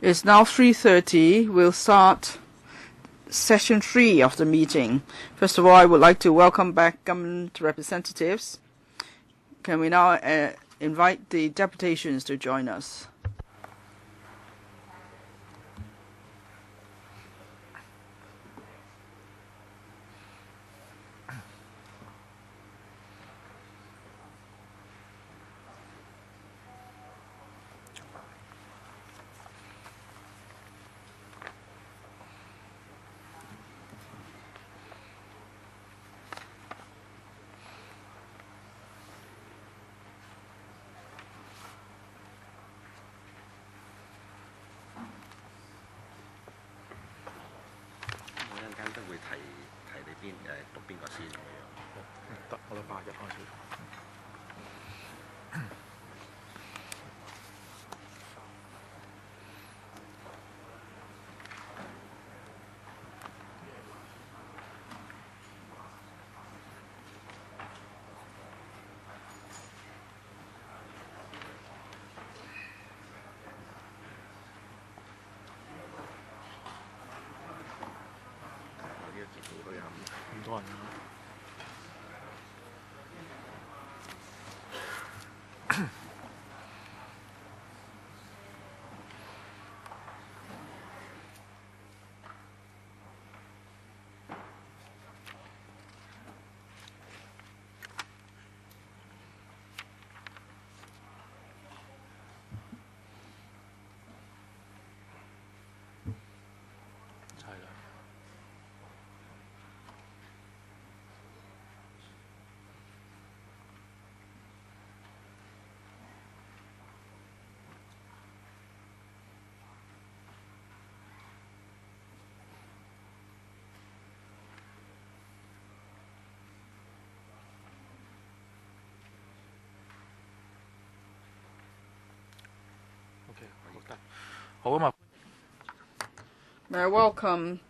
It's now 3:30. We'll start session 3 of the meeting. First of all, I would like to welcome back government representatives. Can we now invite the deputations to join us? May I welcome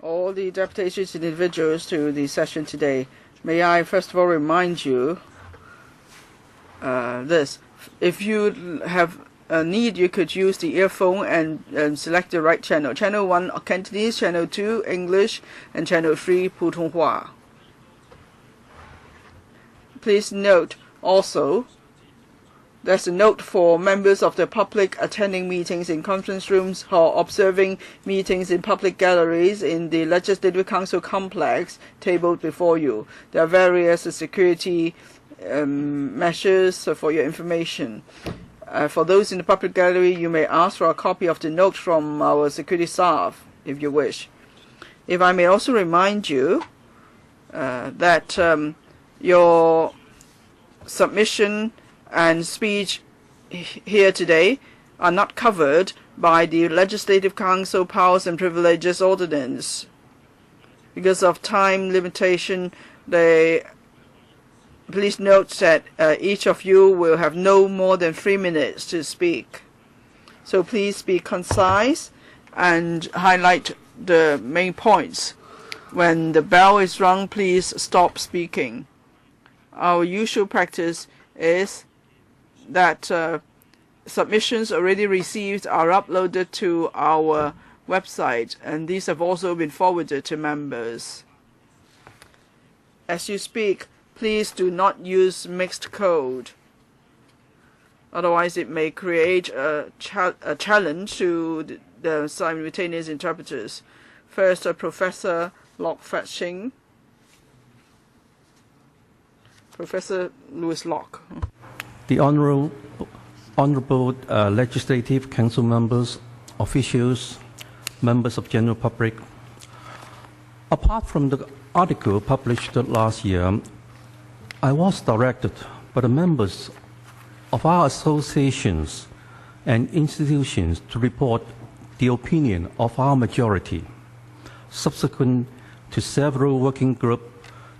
all the deputations and individuals to the session today. May I first of all remind you this. If you have a need, you could use the earphone and select the right channel. Channel 1 Cantonese, Channel 2 English, and Channel 3 Putonghua. Please note also, there's a note for members of the public attending meetings in conference rooms or observing meetings in public galleries in the Legislative Council complex tabled before you. There are various security measures for your information. For those in the public gallery, you may ask for a copy of the note from our security staff if you wish. If I may also remind you that your submission and speech here today are not covered by the Legislative Council Powers and Privileges Ordinance. Because of time limitation, please note that each of you will have no more than 3 minutes to speak. So please be concise and highlight the main points. When the bell is rung, please stop speaking. Our usual practice is that submissions already received are uploaded to our website, and these have also been forwarded to members. As you speak, please do not use mixed code. Otherwise, it may create a challenge to the simultaneous interpreters. First, Professor Locke Fetching. Professor Louis Locke. The Honorable Legislative Council members, officials, members of general public. Apart from the article published last year, I was directed by the members of our associations and institutions to report the opinion of our majority, subsequent to several working group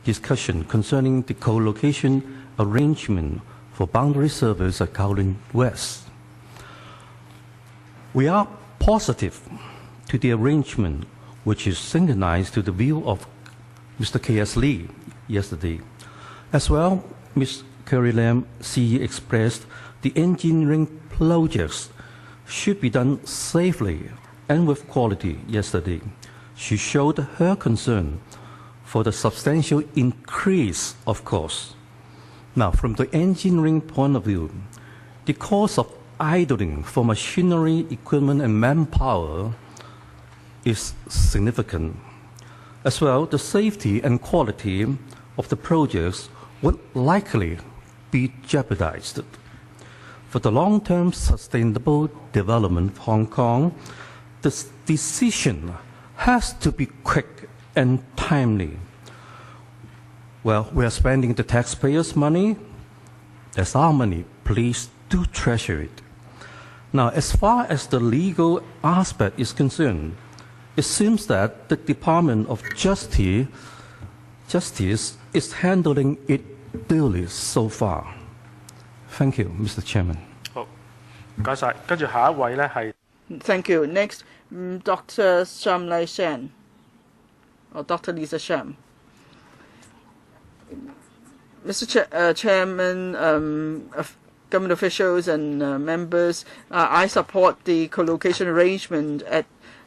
discussions concerning the co-location arrangement for boundary service at Kowloon West. We are positive to the arrangement, which is synchronized to the view of Mr. K.S. Lee yesterday. As well, Ms. Carrie Lam, CE, expressed the engineering projects should be done safely and with quality yesterday. She showed her concern for the substantial increase of costs. Now, from the engineering point of view, the cost of idling for machinery, equipment, and manpower is significant. As well, the safety and quality of the projects would likely be jeopardized. For the long-term sustainable development of Hong Kong, this decision has to be quick and timely. Well, we are spending the taxpayers' money. That's our money. Please do treasure it. Now, as far as the legal aspect is concerned, it seems that the Department of Justice is handling it duly so far. Thank you, Mr. Chairman. 好，唔該晒。跟住下一位呢係 Thank you. Next, Dr. Sham Lai Shan, or Dr. Lisa Sham. Mr. Chairman, government officials and members, I support the co-location arrangement.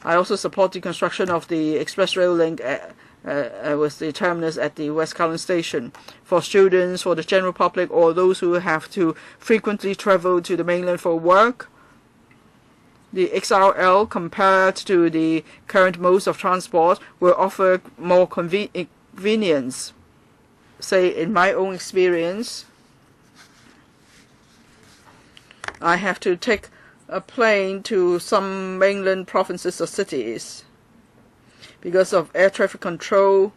I also support the construction of the express rail link with the terminus at the West Kowloon Station for students, for the general public, or those who have to frequently travel to the mainland for work. The XRL, compared to the current modes of transport, will offer more convenience. Say, in my own experience, I have to take a plane to some mainland provinces or cities because of air traffic control.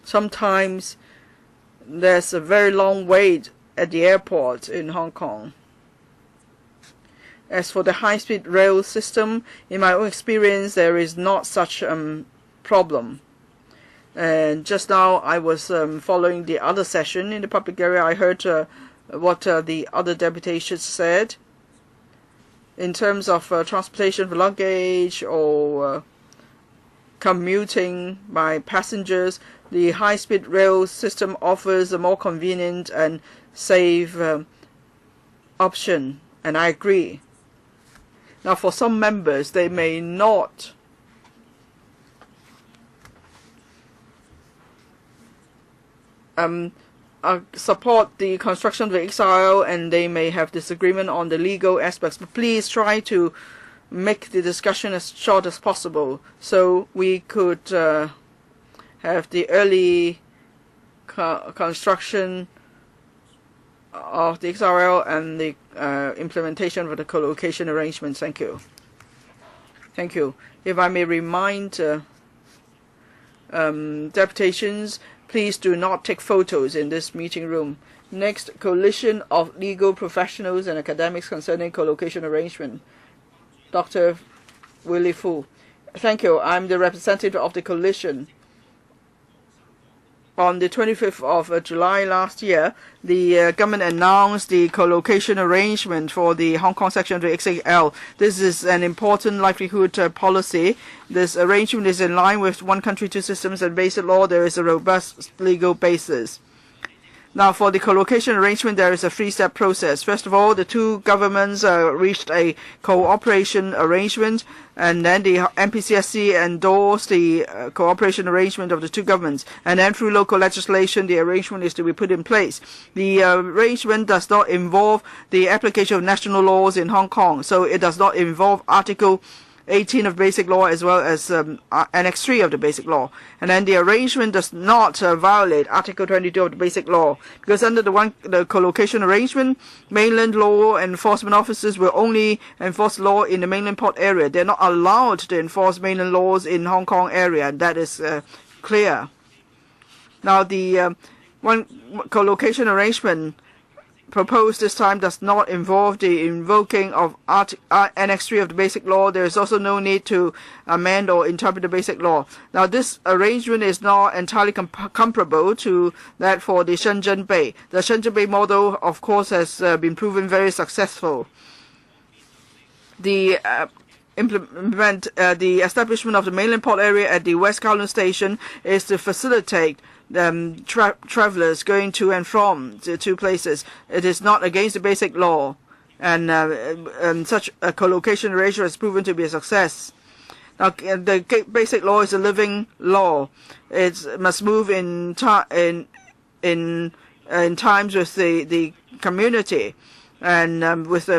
Sometimes there's a very long wait at the airport in Hong Kong. As for the high-speed rail system, in my own experience, there is not such a problem. And just now, I was following the other session in the public area. I heard what the other deputations said in terms of transportation of luggage or commuting by passengers. The high-speed rail system offers a more convenient and safe option, and I agree. Now, for some members, they may not support the construction of the XRL, and they may have disagreement on the legal aspects. But please try to make the discussion as short as possible so we could have the early construction of the XRL and the implementation of the co-location arrangements. Thank you. Thank you. If I may remind deputations, please do not take photos in this meeting room. Next, coalition of legal professionals and academics concerning co-location arrangement. Dr. Willie Fu. Thank you. I'm the representative of the coalition. On the 25th of July last year, the government announced the co-location arrangement for the Hong Kong section of the XAL. This is an important livelihood policy. This arrangement is in line with one country, two systems and basic law. There is a robust legal basis. Now, for the co-location arrangement, there is a three-step process. First of all, the two governments reached a cooperation arrangement, and then the MPCSC endorsed the cooperation arrangement of the two governments. And then through local legislation, the arrangement is to be put in place. The arrangement does not involve the application of national laws in Hong Kong, so it does not involve Article 18 of Basic Law as well as Annex 3 of the Basic Law. And then the arrangement does not violate Article 22 of the Basic Law, because under the co-location arrangement, mainland law enforcement officers will only enforce law in the mainland port area. They're not allowed to enforce mainland laws in Hong Kong area. That is clear. Now, the one co-location arrangement proposed this time does not involve the invoking of Annex 3 of the Basic Law. There is also no need to amend or interpret the Basic Law. Now, this arrangement is not entirely comparable to that for the Shenzhen Bay. The Shenzhen Bay model, of course, has been proven very successful. The establishment of the mainland port area at the West Kowloon Station is to facilitate travelers going to and from the two places. It is not against the basic law, and such a co-location arrangement has proven to be a success. Now, the basic law is a living law. It must move in times with the community, and with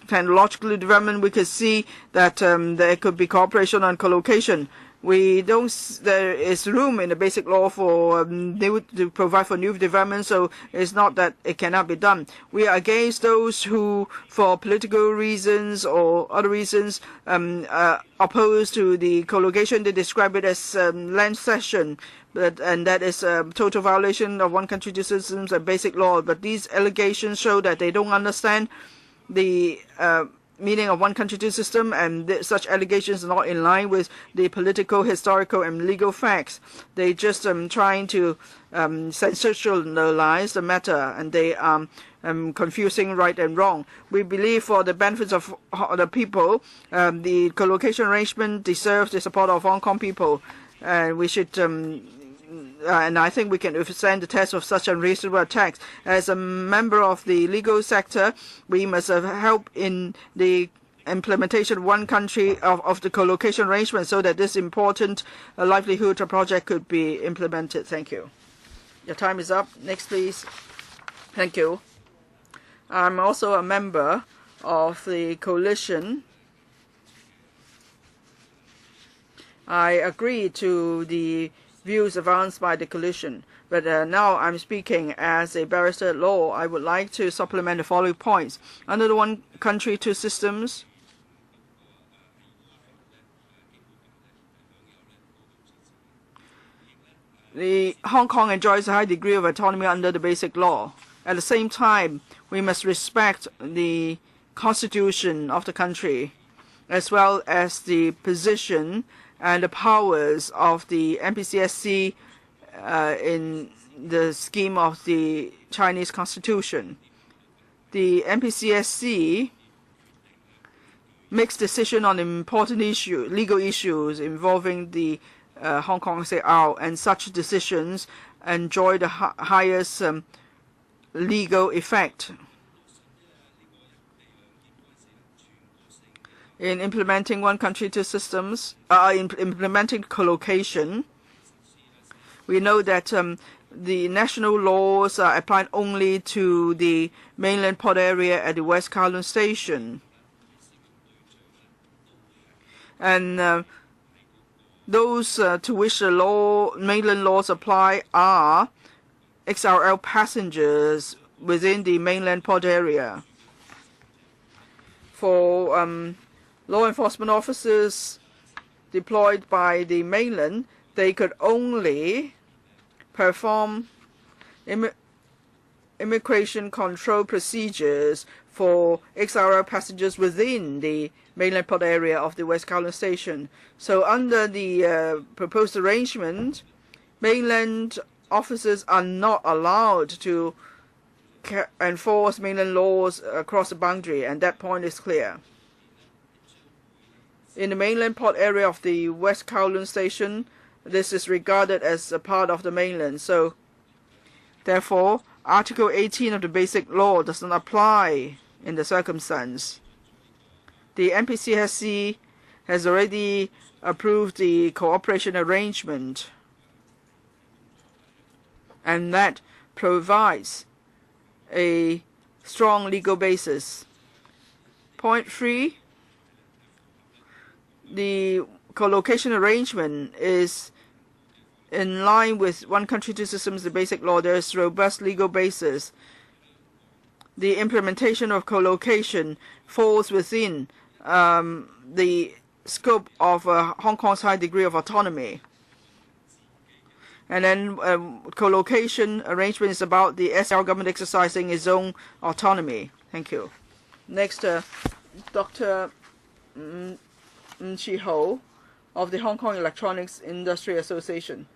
technological development, we could see that there could be cooperation on co-location. There is room in the basic law for to provide for new development, so it's not that it cannot be done. We are against those who, for political reasons or other reasons, oppose to the co-location. They describe it as land cession, and that is a total violation of one country, two systems and basic law. But these allegations show that they don't understand the meaning of one country, two system, and such allegations are not in line with the political, historical, and legal facts. They just trying to sensationalize the matter, and they are confusing right and wrong. We believe for the benefits of the people, the co-location arrangement deserves the support of Hong Kong people, and we should and I think we can withstand the test of such unreasonable attacks. As a member of the legal sector, we must help in the implementation of one country of the co-location arrangement so that this important livelihood project could be implemented. Thank you. Your time is up. Next, please. Thank you. I'm also a member of the coalition. I agree to the views advanced by the coalition, but now I'm speaking as a barrister at law. I would like to supplement the following points. Under the one country, two systems, the Hong Kong enjoys a high degree of autonomy under the basic law. At the same time, we must respect the constitution of the country, as well as the position and the powers of the MPCSC in the scheme of the Chinese Constitution. The MPCSC makes decisions on important legal issues involving the Hong Kong SAR, and such decisions enjoy the highest legal effect. In implementing one country, two systems, implementing co-location, we know that the national laws are applied only to the mainland port area at the West Kowloon Station. And those to which the mainland laws apply are XRL passengers within the mainland port area. For law enforcement officers deployed by the mainland, they could only perform immigration control procedures for XRL passengers within the mainland port area of the West Kowloon Station. So under the proposed arrangement, mainland officers are not allowed to enforce mainland laws across the boundary, and that point is clear. In the mainland port area of the West Kowloon Station, this is regarded as a part of the mainland. So, therefore, Article 18 of the Basic Law does not apply in the circumstance. The MPCSC has already approved the cooperation arrangement, and that provides a strong legal basis. Point 3. The co-location arrangement is in line with one country, two systems, the basic law. There is robust legal basis. The implementation of co-location falls within the scope of Hong Kong's high degree of autonomy. And then co-location arrangement is about the SAR government exercising its own autonomy. Thank you. Next, Dr. Chi Ho of the Hong Kong Electronics Industry Association.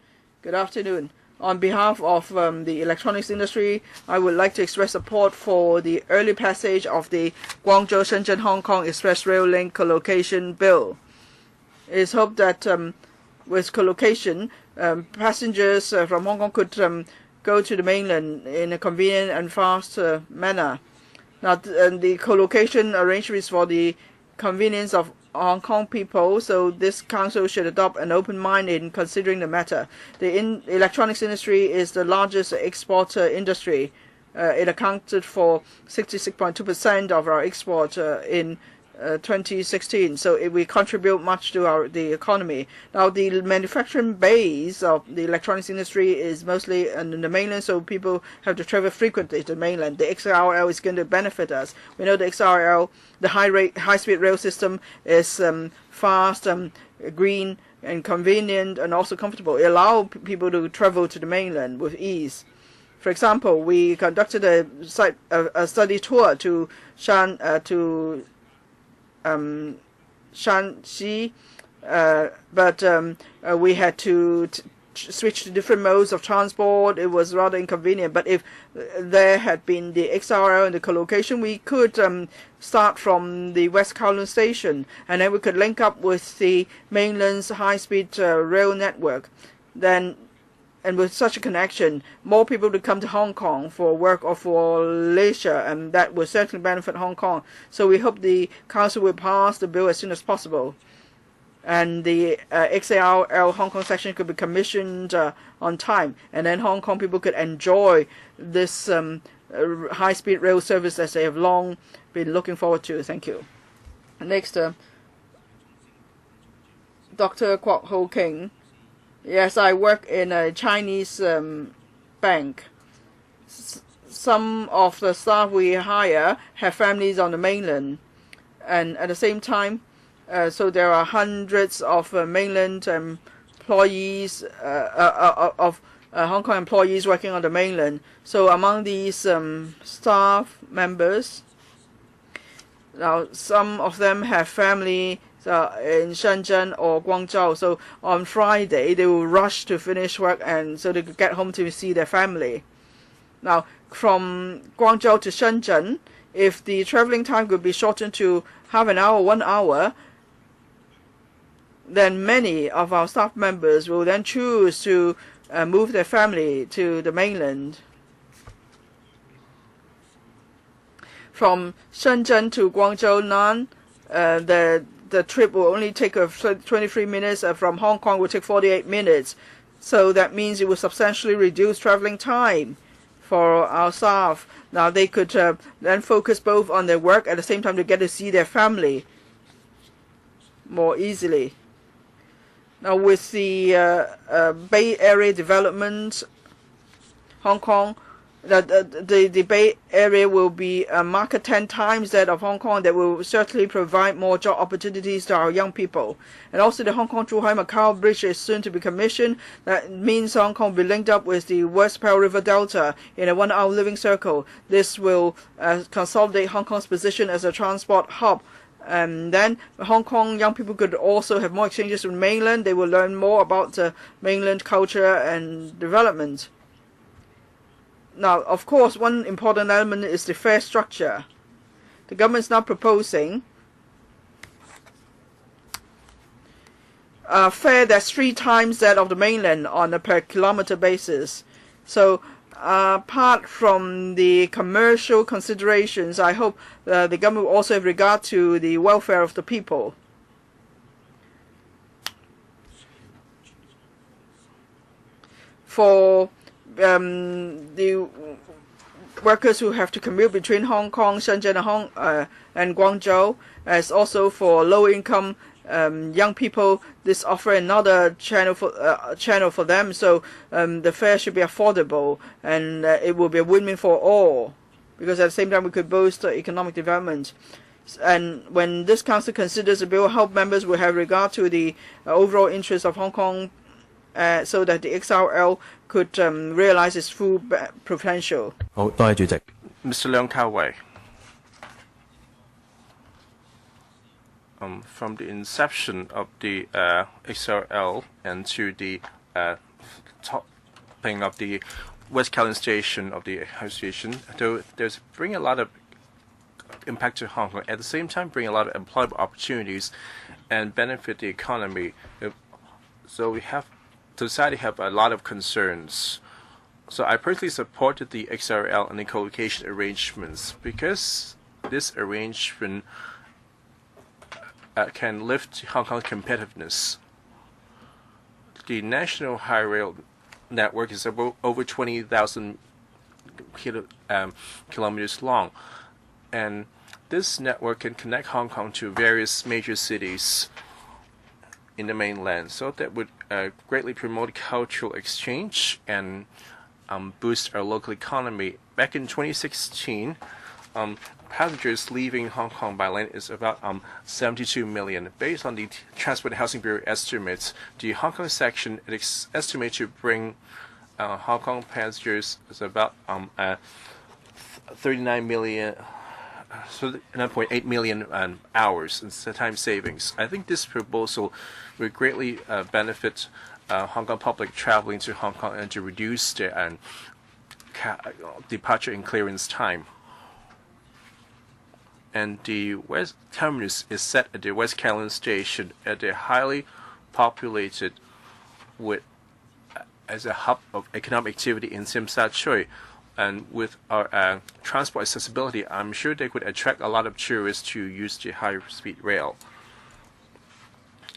Good afternoon. On behalf of the electronics industry, I would like to express support for the early passage of the Guangzhou-Shenzhen-Hong Express Rail Link co-location bill. It is hoped that with co-location, passengers from Hong Kong could go to the mainland in a convenient and fast manner. Now, the co-location arrangements for the convenience of Hong Kong people, so this council should adopt an open mind in considering the matter. The electronics industry is the largest exporter industry. It accounted for 66.2% of our export in 2016, so we contribute much to the economy. Now, the manufacturing base of the electronics industry is mostly in the mainland, so people have to travel frequently to the mainland. The XRL is going to benefit us. We know the XRL, the high-speed rail system, is fast, green, and convenient, and also comfortable. It allows people to travel to the mainland with ease. For example, we conducted a study tour to Shanxi, but we had to switch to different modes of transport. It was rather inconvenient, but if there had been the XRL and the co-location, we could start from the West Kowloon station, and then we could link up with the mainland's high-speed rail network. And with such a connection, more people would come to Hong Kong for work or for leisure, and that would certainly benefit Hong Kong. So we hope the Council will pass the bill as soon as possible. And the XARL Hong Kong section could be commissioned on time, and then Hong Kong people could enjoy this high-speed rail service that they have long been looking forward to. Thank you. Next, Dr. Kwok Ho King. Yes, I work in a Chinese bank. Some of the staff we hire have families on the mainland, and at the same time, so there are hundreds of mainland employees of Hong Kong employees working on the mainland. So among these staff members, now some of them have family in Shenzhen or Guangzhou, so on Friday they will rush to finish work and so they could get home to see their family. Now, from Guangzhou to Shenzhen, if the traveling time could be shortened to half an hour, 1 hour, then many of our staff members will then choose to move their family to the mainland. From Shenzhen to Guangzhou-Nan, the trip will only take 23 minutes. From Hong Kong will take 48 minutes. So that means it will substantially reduce traveling time for our staff. Now they could then focus both on their work at the same time to get to see their family more easily. Now with the Bay Area development, Hong Kong, the Bay Area will be a market 10 times that of Hong Kong. That will certainly provide more job opportunities to our young people. And also the Hong Kong-Zhuhai-Macau Bridge is soon to be commissioned. That means Hong Kong will be linked up with the West Pearl River Delta in a 1-hour living circle. This will consolidate Hong Kong's position as a transport hub. And then Hong Kong young people could also have more exchanges with mainland. They will learn more about mainland culture and development. Now, of course, one important element is the fare structure. The government is now proposing a fare that's 3 times that of the mainland on a per kilometer basis. So, apart from the commercial considerations, I hope the government will also have regard to the welfare of the people. For the workers who have to commute between Hong Kong, Shenzhen-Hong, and Guangzhou, as also for low-income young people, this offer another channel for them. So the fare should be affordable, and it will be a win-win for all, because at the same time we could boost economic development. And when this council considers the bill, help members will have regard to the overall interests of Hong Kong, so that the XRL could realize its full potential. 好，多謝主席。Mr. Leung Kao-wei. From the inception of the XRL and to the topping of the West Kowloon station of the association, there's bring a lot of impact to Hong Kong. At the same time, bring a lot of employment opportunities and benefit the economy. So we have society have a lot of concerns. So I personally supported the XRL and the co-location arrangements because this arrangement can lift Hong Kong's competitiveness. The national high rail network is about over 20,000 kilometers long, and this network can connect Hong Kong to various major cities in the mainland. So that would greatly promote cultural exchange and boost our local economy. Back in 2016, passengers leaving Hong Kong by land is about 72 million. Based on the Transport and Housing Bureau estimates, the Hong Kong section is estimated to bring Hong Kong passengers is about 39 million, so 9.8 million hours in time savings. I think this proposal will greatly benefit Hong Kong public traveling to Hong Kong and to reduce the departure and clearance time. And the West Terminus is set at the West Kowloon Station at a highly populated with as a hub of economic activity in Tsim Sha Tsui. And with our transport accessibility, I'm sure they could attract a lot of tourists to use the high-speed rail.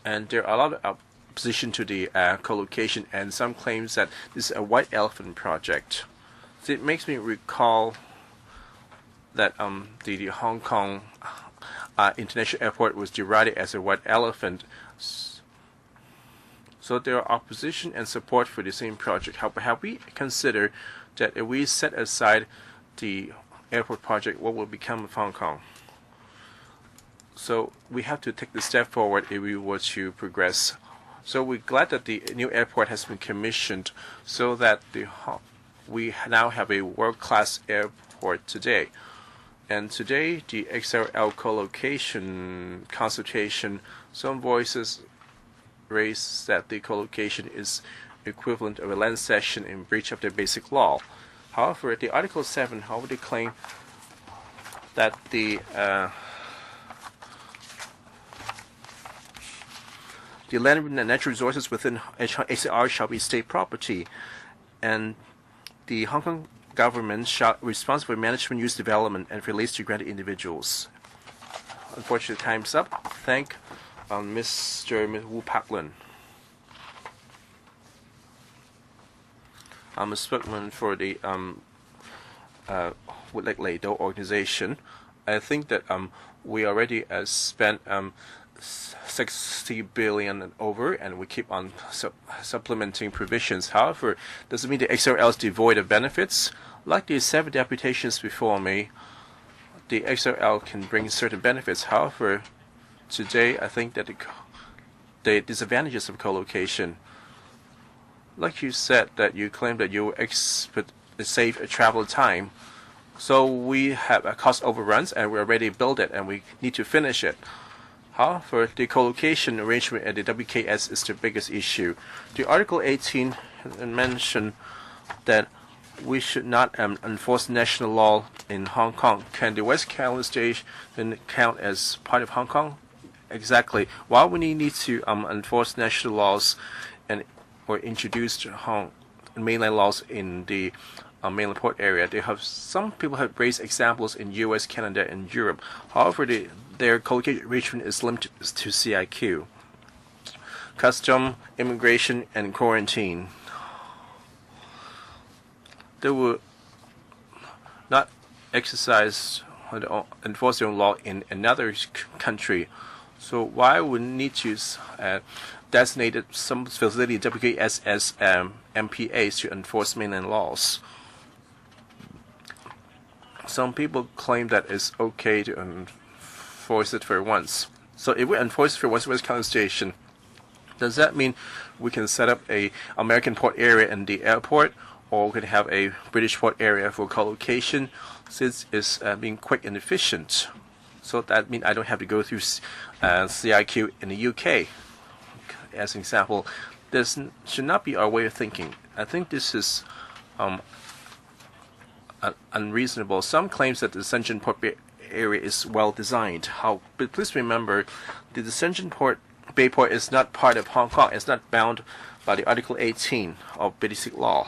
And there are a lot of opposition to the co-location, and some claims that this is a white elephant project. So it makes me recall that the Hong Kong International Airport was derided as a white elephant. So there are opposition and support for the same project. However, have we considered that if we set aside the airport project, what will become of Hong Kong? So we have to take the step forward if we were to progress. So we're glad that the new airport has been commissioned so that we now have a world-class airport today. And today, the XRL co-location consultation, some voices raise that the co-location is equivalent of a land cession in breach of the basic law. However, the Article 7, how would they claim that the land and natural resources within HCR shall be state property, and the Hong Kong government shall be responsible for management, use, development, and release to granted individuals. Unfortunately, time's up. Thank Mr. Wu Pak-lun. I'm a spokesman for the Woodlake Leido organization. I think that we already spent 60 billion and over, and we keep on supplementing provisions. However, doesn't mean the XRL is devoid of benefits. Like the 7 deputations before me, the XRL can bring certain benefits. However, today I think that the disadvantages of co-location, like you said, that you claim that you save a travel time. So we have a cost overruns, and we already built it, and we need to finish it. However, the co-location arrangement at the WKS is the biggest issue. The Article 18 mentioned that we should not enforce national law in Hong Kong. Can the West Kowloon Station count as part of Hong Kong? Exactly. Why we need to enforce national laws and or introduce mainland laws in the mainland port area? Some people have raised examples in U.S., Canada, and Europe. However, their co-location arrangement is limited to CIQ, custom, immigration, and quarantine. They will not exercise or enforce their own law in another country. So why would we need to designate some facility WKS as MPAs to enforce mainland laws? Some people claim that it's okay to enforce it for once. So if we enforce it for once, West Kowloon Station, does that mean we can set up a American port area in the airport, or we could have a British port area for co-location, since it's being quick and efficient? So that means I don't have to go through CIQ in the UK. As an example, this should not be our way of thinking. I think this is unreasonable. Some claims that the Shenzhen port area is well designed. But please remember, the Shenzhen Bay Port is not part of Hong Kong. It's not bound by the Article 18 of Basic Law.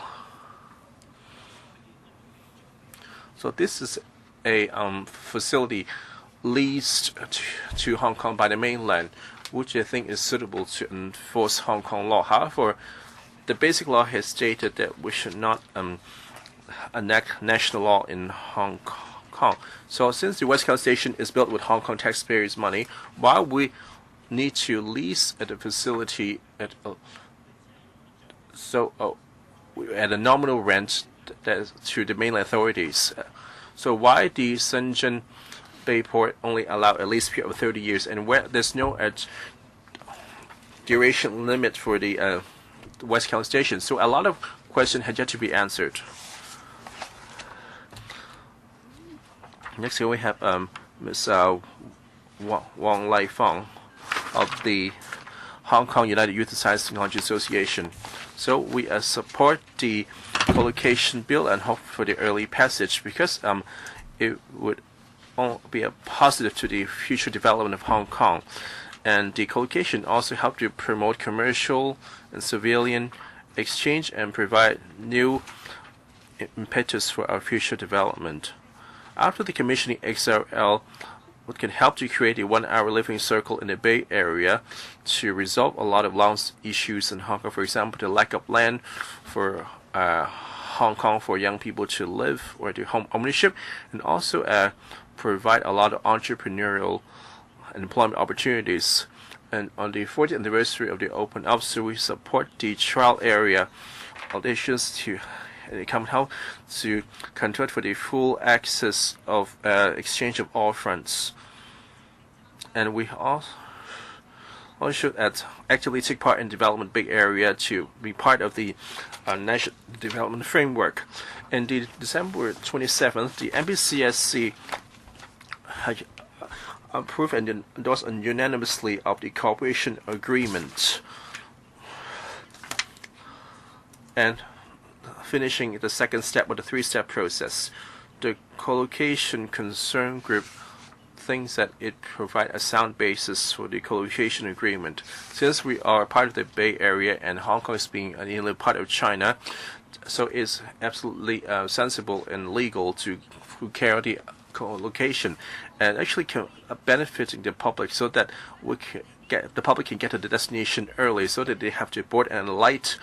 So this is a facility leased to Hong Kong by the mainland, which I think is suitable to enforce Hong Kong law. However, the Basic Law has stated that we should not enact national law in Hong Kong. So since the West Kowloon Station is built with Hong Kong taxpayers' money, while we need to lease at a facility at a nominal rent to the mainland authorities. So why the Shenzhen Bayport only allow a lease period of 30 years, and where there's no duration limit for the West Kowloon Station? So a lot of questions had yet to be answered. Next here we have Ms. Wang Lai-Fong of the Hong Kong United Youth Science Technology Association. So we support the co-location bill and hope for the early passage, because it would be a positive to the future development of Hong Kong. And the co-location also help to promote commercial and civilian exchange and provide new impetus for our future development. After the commissioning, XRL can help to create a 1-hour living circle in the Bay Area to resolve a lot of long issues in Hong Kong. For example, the lack of land for Hong Kong for young people to live, or to home ownership, and also provide a lot of entrepreneurial and employment opportunities. And on the 40th anniversary of the Open Up, so we support the trial area auditions to come help to conduct for the full access of exchange of all fronts. And we also should actively take part in development Bay Area to be part of the national development framework. And the December 27th, the MPCSC approved and endorsed unanimously of the cooperation agreement. And finishing the second step of the 3-step process, the co-location concern group thinks that it provides a sound basis for the co-location agreement. Since we are part of the Bay Area and Hong Kong is being an inland part of China, so it's absolutely sensible and legal to carry out the co-location, and actually benefiting the public, so that the public can get to the destination early, so that they have to board and alight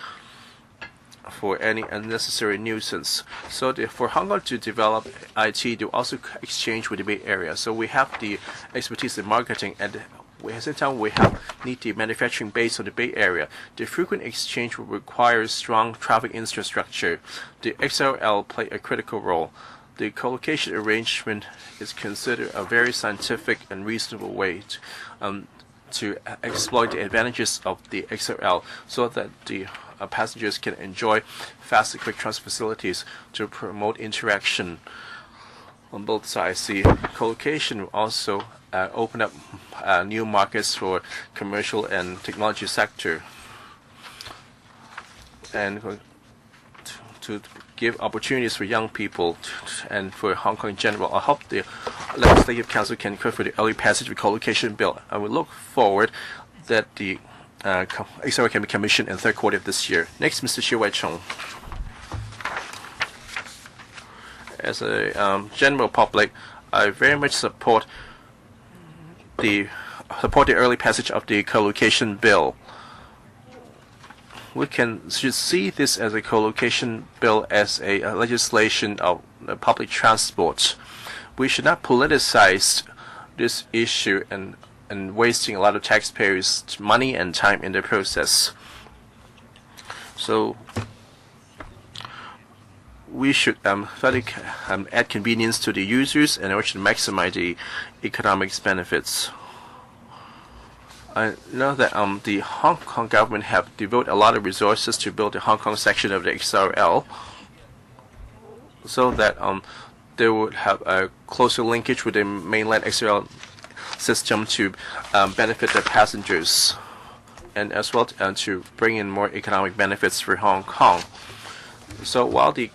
for any unnecessary nuisance. So for Hong Kong to develop IT, they also exchange with the Bay Area. So we have the expertise in marketing, and at the same time we need the manufacturing base of the Bay Area. The frequent exchange will require strong traffic infrastructure. The XRL play a critical role. The co-location arrangement is considered a very scientific and reasonable way to exploit the advantages of the XRL, so that the passengers can enjoy fast and quick transit facilities to promote interaction on both sides. The co-location will also open up new markets for commercial and technology sector, and to give opportunities for young people and for Hong Kong in general. I hope the Legislative Council can call for the early passage of the co-location bill, and we look forward that the XRL can be commissioned in the 3rd quarter of this year. Next, Mr. Xu Wai-chung. As a general public, I very much support the early passage of the co-location bill. We should see this as a co-location bill as a legislation of public transport. We should not politicize this issue and wasting a lot of taxpayers' money and time in the process. So we should add convenience to the users, and we should maximize the economic benefits. I know that the Hong Kong government have devoted a lot of resources to build the Hong Kong section of the XRL, so that they would have a closer linkage with the mainland XRL system to benefit the passengers, and as well to bring in more economic benefits for Hong Kong. So while the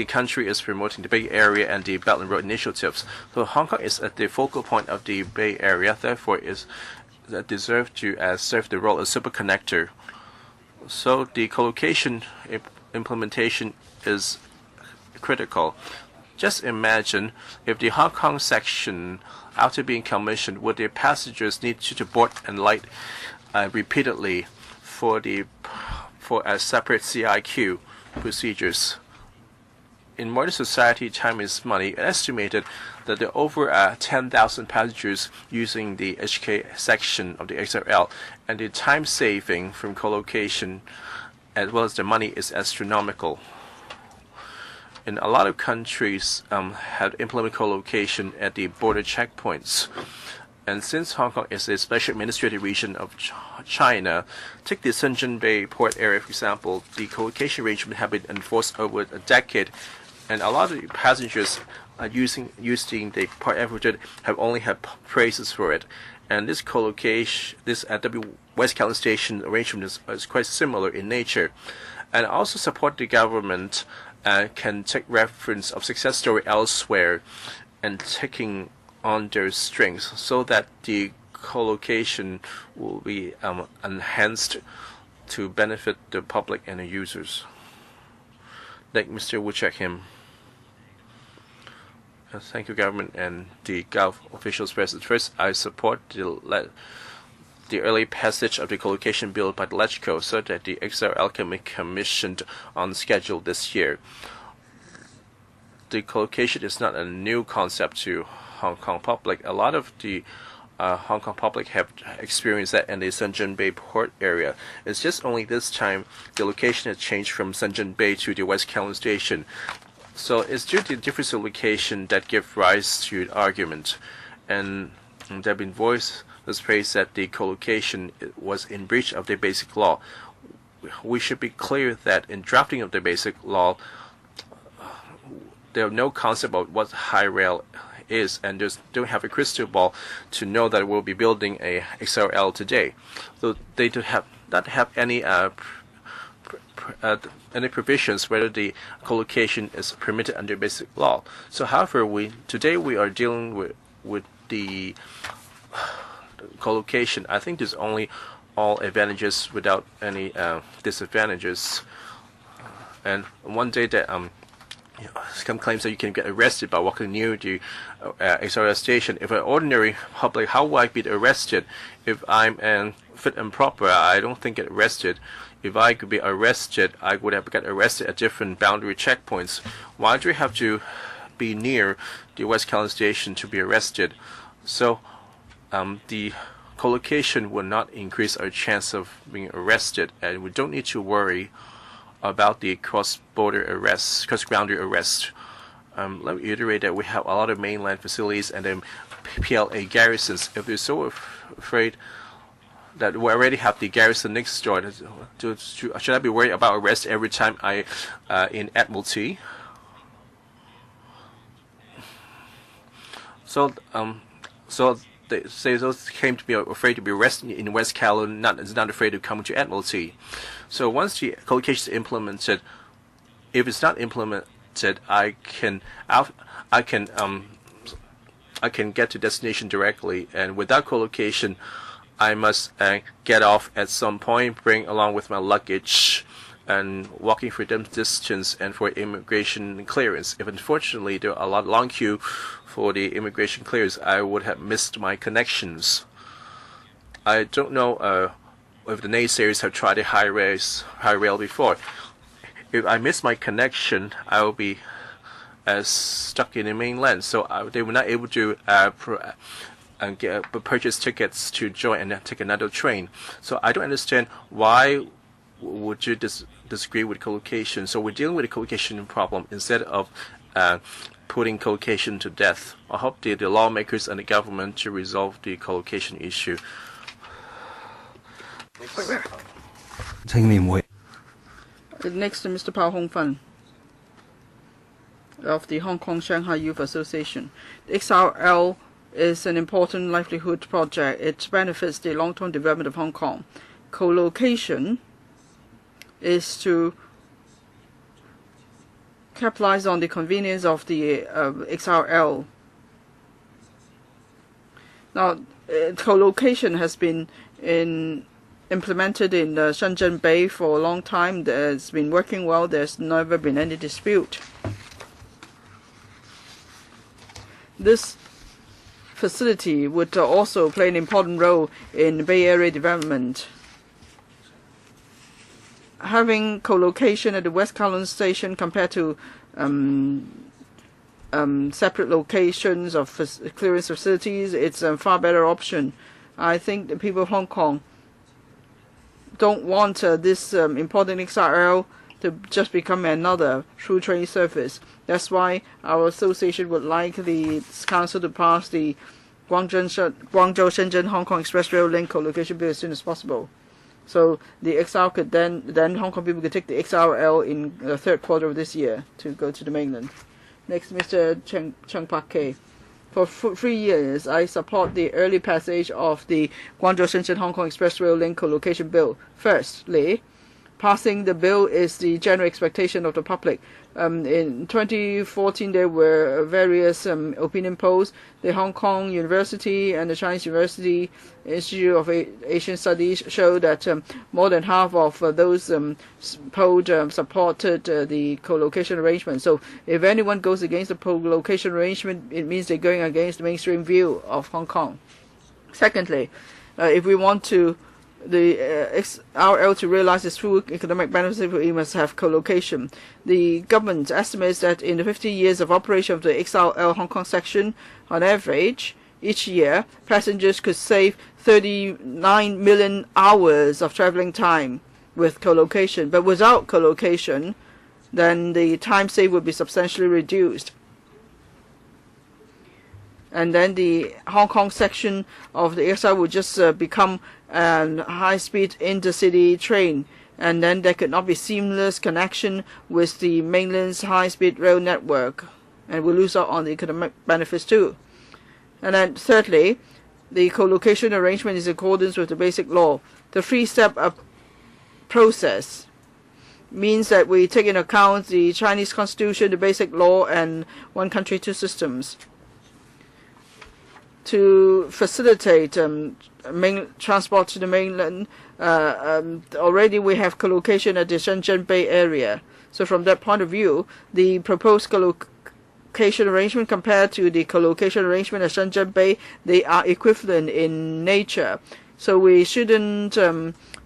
country is promoting the Bay Area and the Belt and Road initiatives, so Hong Kong is at the focal point of the Bay Area, therefore is deserve to serve the role of super connector. So the co-location implementation is critical. Just imagine if the Hong Kong section, after being commissioned, would the passengers need to board and light repeatedly for a separate CIQ procedures. In modern society, time is money. It estimated that there are over 10,000 passengers using the HK section of the XRL, and the time saving from co-location as well as the money is astronomical. In a lot of countries have implemented co-location at the border checkpoints. And since Hong Kong is a special administrative region of China, take the Shenzhen Bay port area, for example, the co-location arrangement have been enforced over a decade, and a lot of the passengers using the port airport have only had praises for it. And this co-location, this West Kowloon Station arrangement is quite similar in nature. And I also support the government can take reference of success story elsewhere and taking on their strengths so that the co-location will be enhanced to benefit the public and the users. Thank Mr. Wu check him. Thank you, government and the Gulf officials present. First, I support the early passage of the co-location bill by the LegCo so that the XRL can be commissioned on schedule this year. The co-location is not a new concept to Hong Kong public. A lot of the Hong Kong public have experienced that in the Shenzhen Bay port area. It's just only this time the location has changed from Shenzhen Bay to the West Kowloon Station. So it's due to the difference of location that give rise to the argument. And there have been voiced this praise that the co-location was in breach of the basic law. We should be clear that in drafting of the basic law, there are no concept of what high rail is, and just don't have a crystal ball to know that we'll be building a XRL today. So they do not have any provisions whether the co-location is permitted under basic law. So however, today we are dealing with the co-location. I think there's only all advantages without any disadvantages. And one day that some claims that you can get arrested by walking near the XRL station. If an ordinary public, how would I be arrested? If I'm fit and proper, I don't think get arrested. If I could be arrested, I would have got arrested at different boundary checkpoints. Why do we have to be near the West Kowloon Station to be arrested? So the co-location will not increase our chance of being arrested, and we don't need to worry about the cross-border arrests, cross-boundary arrest. Let me reiterate that we have a lot of mainland facilities and then PLA garrisons. If they're so afraid that we already have the garrison next door, should I be worried about arrest every time I in Admiralty? So they say those came to be afraid to be arrested in West Kowloon, not afraid to come to Admiralty. So once the co-location is implemented, if it's not implemented, I can get to destination directly, and without co-location, I must get off at some point, bring along with my luggage, and walking for them distance and for immigration clearance. If unfortunately there are a long queue for the immigration clearance, I would have missed my connections. I don't know if the naysayers have tried the high rail before. If I miss my connection, I will be stuck in the mainland. So they were not able to purchase tickets to join and take another train. So I don't understand why would you disagree with co-location. So we're dealing with a co-location problem instead of putting co-location to death. I hope the lawmakers and the government to resolve the co-location issue. Next to Mr. Pao Hong Fan of the Hong Kong Shanghai Youth Association. The XRL is an important livelihood project. It benefits the long-term development of Hong Kong. Co-location is to capitalize on the convenience of the XRL. Now, co-location has been in implemented in Shenzhen Bay for a long time. It's been working well. There's never been any dispute. This facility would also play an important role in Bay Area development. Having co-location at the West Kowloon Station compared to separate locations of clearance facilities, it's a far better option. I think the people of Hong Kong don't want this important XRL to just become another through train service. That's why our association would like the council to pass the Guangzhou-Shenzhen-Hong Kong Express Rail Link co-location bill as soon as possible. So the XR could then Hong Kong people could take the XRL in the third quarter of this year to go to the mainland. Next, Mr. Cheng Pak-kei. For 3 years, I support the early passage of the Guangzhou-Shenzhen-Hong Kong Express Rail Link co-location bill. Firstly, passing the bill is the general expectation of the public. In 2014, there were various opinion polls. The Hong Kong University and the Chinese University Institute of Asian Studies showed that more than half of those polled supported the co-location arrangement. So if anyone goes against the co-location arrangement, it means they're going against the mainstream view of Hong Kong. Secondly, if we want the XRL to realize its full economic benefits, we must have co-location. The government estimates that in the 50 years of operation of the XRL Hong Kong section, on average, each year, passengers could save 39 million hours of traveling time with co-location. But without co-location, then the time saved would be substantially reduced. And then the Hong Kong section of the XRL would just become a high-speed intercity train, and then there could not be seamless connection with the mainland's high-speed rail network, and we lose out on the economic benefits too. And then thirdly, the co-location arrangement is in accordance with the basic law. The three-step process means that we take into account the Chinese Constitution, the basic law, and one country, two systems. To facilitate transport to the mainland, already we have co-location at the Shenzhen Bay area. So from that point of view, the proposed co-location arrangement compared to the co-location arrangement at Shenzhen Bay, they are equivalent in nature. So we shouldn't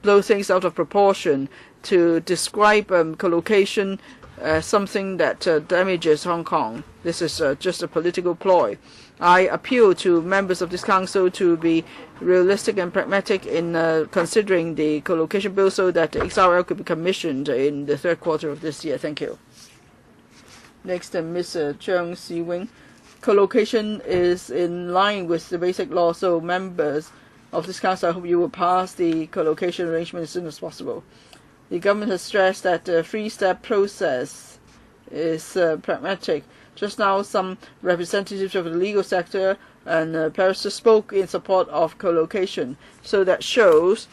blow things out of proportion to describe co-location as something that damages Hong Kong. This is just a political ploy. I appeal to members of this council to be realistic and pragmatic in considering the co-location bill so that the XRL could be commissioned in the third quarter of this year. Thank you. Next, Ms. Cheung Si-wing. Co-location is in line with the basic law, so members of this council, I hope you will pass the co-location arrangement as soon as possible. The government has stressed that the three-step process is pragmatic. Just now, some representatives of the legal sector and barristers spoke in support of co-location. So that shows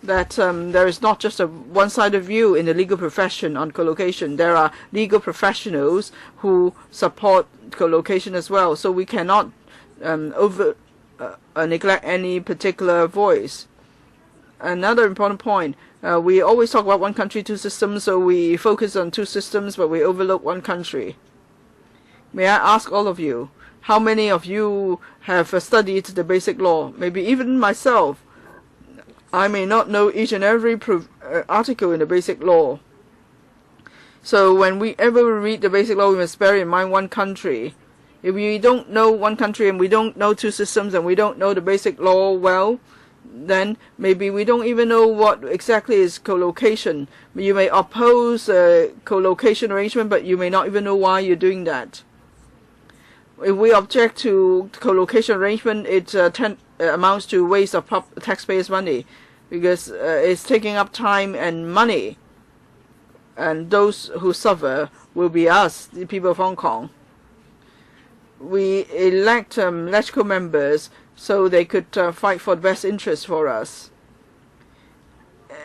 that there is not just a one-sided view in the legal profession on co-location. There are legal professionals who support co-location as well. So we cannot neglect any particular voice. Another important point, we always talk about one country, two systems, so we focus on two systems, but we overlook one country. May I ask all of you, how many of you have studied the basic law? Maybe even myself. I may not know each and every article in the basic law. So when we ever read the basic law, we must bear in mind one country. If we don't know one country and we don't know two systems and we don't know the basic law well, then maybe we don't even know what exactly is co-location. You may oppose a co-location arrangement, but you may not even know why you're doing that. If we object to co-location arrangement, it amounts to waste of taxpayers' money, because it's taking up time and money, and those who suffer will be us, the people of Hong Kong. We elect LegCo members so they could fight for the best interest for us.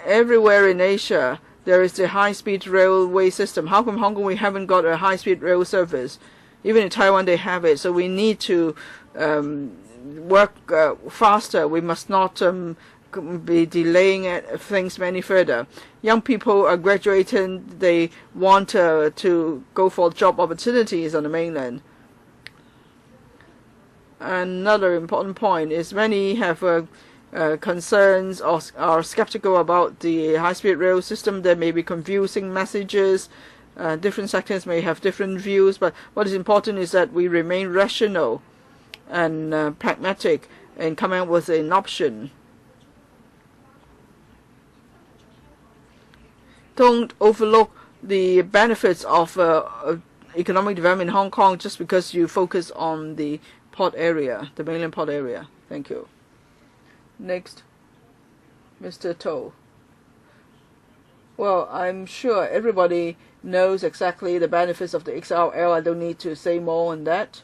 Everywhere in Asia, there is the high-speed railway system. How come Hong Kong we haven't got a high-speed rail service? Even in Taiwan, they have it. So we need to work faster. We must not be delaying things many further. Young people are graduating, they want to go for job opportunities on the mainland. Another important point is many have concerns or are skeptical about the high-speed rail system. There may be confusing messages. Different sectors may have different views, but what is important is that we remain rational and pragmatic in coming up with an option. Don't overlook the benefits of economic development in Hong Kong just because you focus on the port area, the mainland port area. Thank you. Next, Mr. To. Well, I'm sure everybody knows exactly the benefits of the XRL. I don't need to say more on that.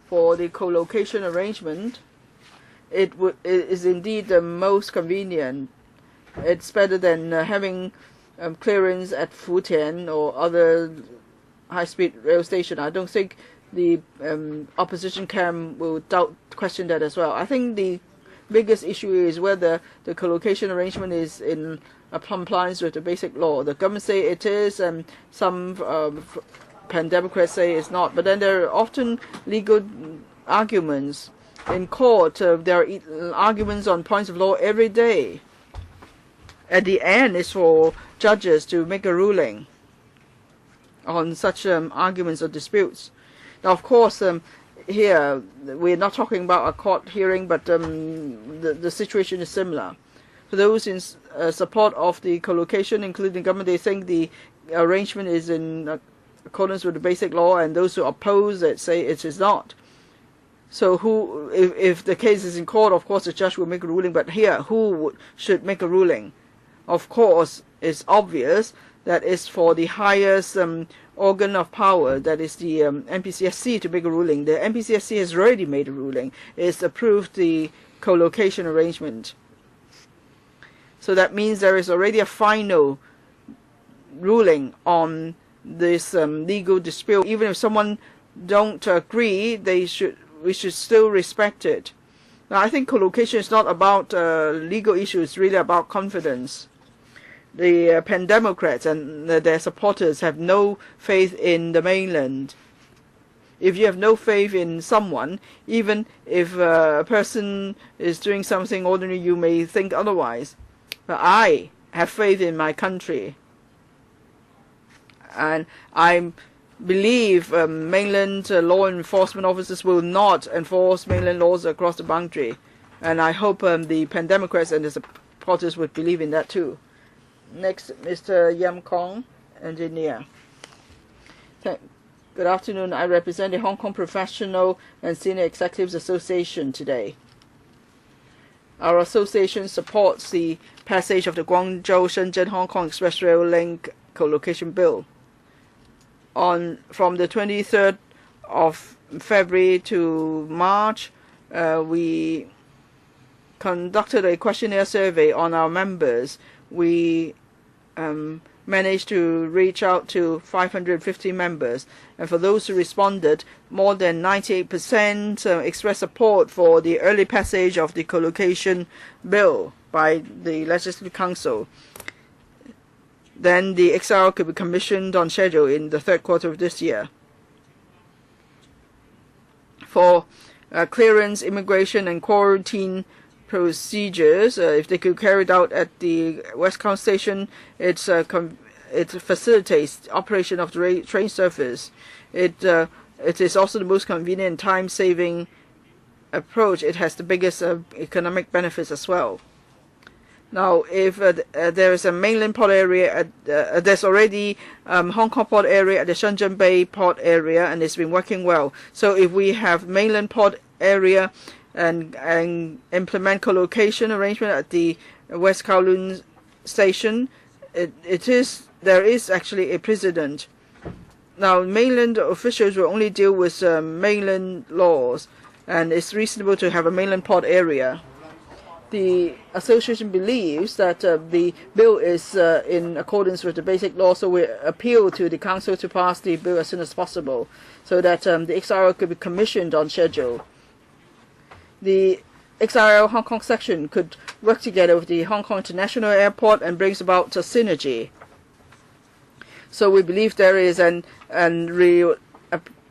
For the co-location arrangement, it is indeed the most convenient. It's better than having clearance at Futian or other high-speed rail station. I don't think the opposition camp will question that as well. I think the biggest issue is whether the co-location arrangement is in compliance with the basic law. The government say it is, and some pan-democrats say it's not. But then there are often legal arguments in court. There are arguments on points of law every day. At the end, it's for judges to make a ruling on such arguments or disputes. Now, of course, here we're not talking about a court hearing, but the situation is similar. For those in support of the co-location, including the government, they think the arrangement is in accordance with the basic law, and those who oppose it say it is not. So if the case is in court, of course the judge will make a ruling, but here, who should make a ruling? Of course, it's obvious that it's for the highest organ of power, that is the MPCSC, to make a ruling. The MPCSC has already made a ruling. It's approved the co-location arrangement. So that means there is already a final ruling on this legal dispute. Even if someone don't agree, we should still respect it. Now, I think co-location is not about legal issues, it's really about confidence. The pan-democrats and their supporters have no faith in the mainland. If you have no faith in someone, even if a person is doing something ordinary, you may think otherwise. But I have faith in my country. And I believe mainland law enforcement officers will not enforce mainland laws across the boundary. And I hope the pan-democrats and the supporters would believe in that too. Next, Mr. Yam Kong, engineer. Good afternoon. I represent the Hong Kong Professional and Senior Executives Association today. Our association supports the passage of the Guangzhou-Shenzhen-Hong Kong Express Rail Link co-location bill. From the 23rd of February to March, we conducted a questionnaire survey on our members. We managed to reach out to 550 members, and for those who responded, more than 98% expressed support for the early passage of the co-location bill by the Legislative Council. Then the XRL could be commissioned on schedule in the third quarter of this year. For clearance, immigration, and quarantine procedures, if they could be carried out at the West Kowloon Station, it facilitates the operation of the train service. It is also the most convenient and time-saving approach. It has the biggest economic benefits as well. Now, if there is a mainland port area, there's already Hong Kong port area at the Shenzhen Bay port area, and it's been working well. So if we have mainland port area and implement co-location arrangement at the West Kowloon Station, there is actually a precedent. Now, mainland officials will only deal with mainland laws, and it's reasonable to have a mainland port area. The association believes that the bill is in accordance with the basic law, so we appeal to the council to pass the bill as soon as possible, so that the XRL could be commissioned on schedule. The XRL Hong Kong section could work together with the Hong Kong International Airport and brings about a synergy. So we believe there is a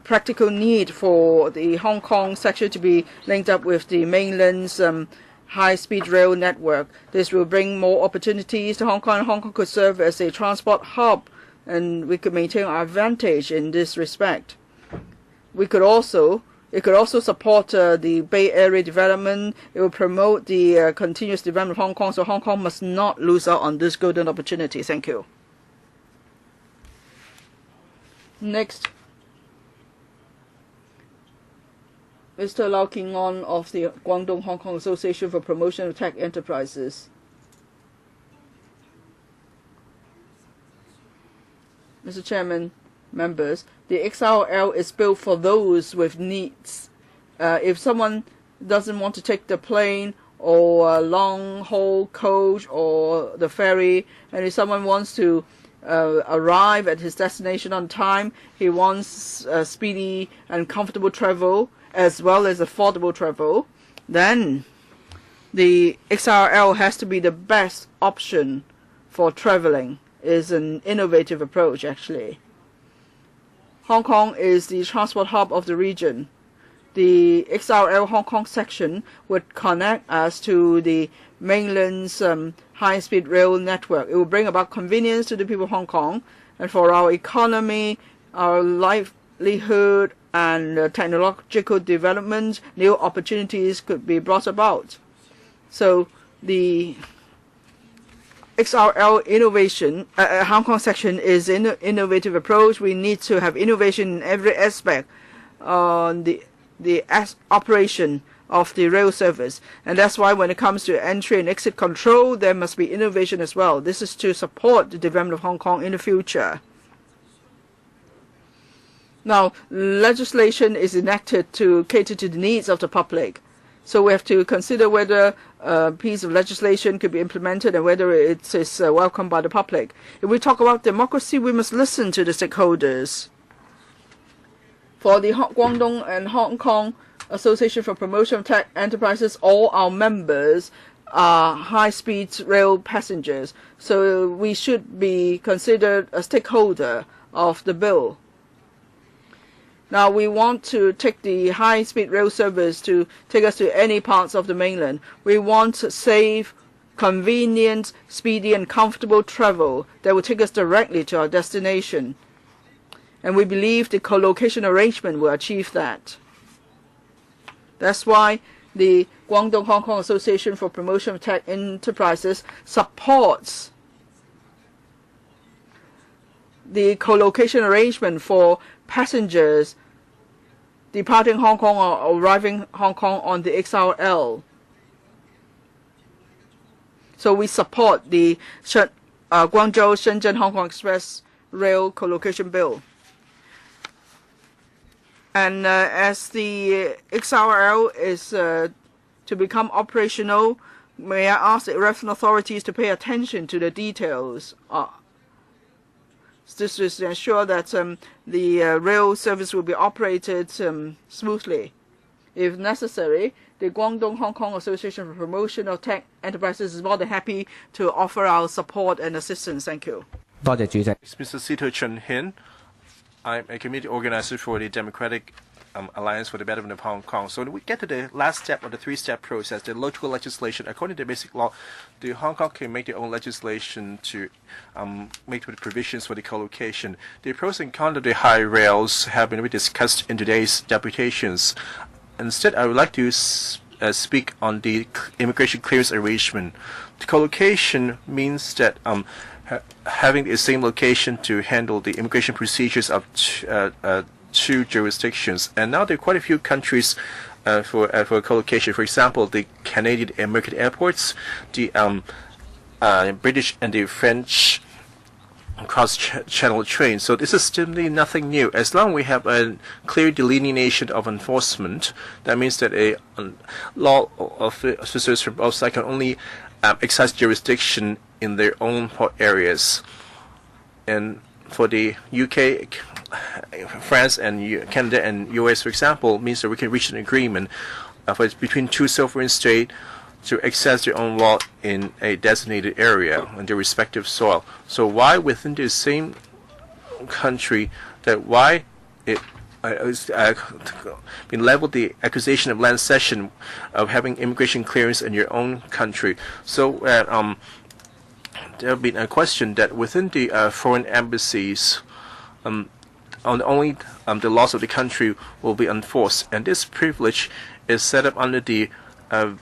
practical need for the Hong Kong section to be linked up with the mainland's high-speed rail network. This will bring more opportunities to Hong Kong, and Hong Kong could serve as a transport hub, and we could maintain our advantage in this respect. It could also support the Bay Area development. It will promote the continuous development of Hong Kong, so Hong Kong must not lose out on this golden opportunity. Thank you. Next, Mr. Lau King-on of the Guangdong Hong Kong Association for Promotion of Tech Enterprises. Mr. Chairman, members, the XRL is built for those with needs. If someone doesn't want to take the plane or a long-haul coach or the ferry, and if someone wants to arrive at his destination on time, he wants speedy and comfortable travel as well as affordable travel, then the XRL has to be the best option for traveling. Is an innovative approach, actually. Hong Kong is the transport hub of the region. The XRL Hong Kong section would connect us to the mainland's high-speed rail network. It will bring about convenience to the people of Hong Kong, and for our economy, our livelihood, and technological development, new opportunities could be brought about. So the XRL innovation, Hong Kong section is an innovative approach. We need to have innovation in every aspect on the operation of the rail service. And that's why when it comes to entry and exit control, there must be innovation as well. This is to support the development of Hong Kong in the future. Now, legislation is enacted to cater to the needs of the public. So we have to consider whether a piece of legislation could be implemented and whether it is welcomed by the public. If we talk about democracy, we must listen to the stakeholders. For the Guangdong and Hong Kong Association for Promotion of Tech Enterprises, all our members are high-speed rail passengers. So we should be considered a stakeholder of the bill. Now, we want to take the high-speed rail service to take us to any parts of the mainland. We want safe, convenient, speedy, and comfortable travel that will take us directly to our destination. And we believe the co-location arrangement will achieve that. That's why the Guangdong Hong Kong Association for Promotion of Tech Enterprises supports the co-location arrangement for passengers departing Hong Kong or arriving Hong Kong on the XRL. So we support the Guangzhou-Shenzhen-Hong Express Rail Co-location Bill. And as the XRL is to become operational, may I ask the relevant authorities to pay attention to the details. This is to ensure that the rail service will be operated smoothly. If necessary, the Guangdong Hong Kong Association for Promotion of Tech Enterprises is more than happy to offer our support and assistance. Thank you. It's Mr. Sito Chun Hin. I'm a community organizer for the Democratic Alliance for the Betterment of Hong Kong. So when we get to the last step of the three-step process, the local legislation, according to the basic law, the Hong Kong can make their own legislation to make the provisions for the co-location. The pros and cons of the high rails have been discussed in today's deputations. Instead, I would like to speak on the immigration clearance arrangement. The co-location means that having the same location to handle the immigration procedures of two jurisdictions, and now there are quite a few countries for co-location. For example, the Canadian and American airports, the British and the French cross-channel trains. So this is simply nothing new. As long as we have a clear delineation of enforcement, that means that a law officers from both sides can only exercise jurisdiction in their own port areas. And for the UK, France, and Canada and US, for example, means that we can reach an agreement between two sovereign states to access their own law in a designated area on their respective soil. So why within the same country that why it been leveled the accusation of land cession of having immigration clearance in your own country. So there have been a question that within the foreign embassies, only the laws of the country will be enforced, and this privilege is set up under the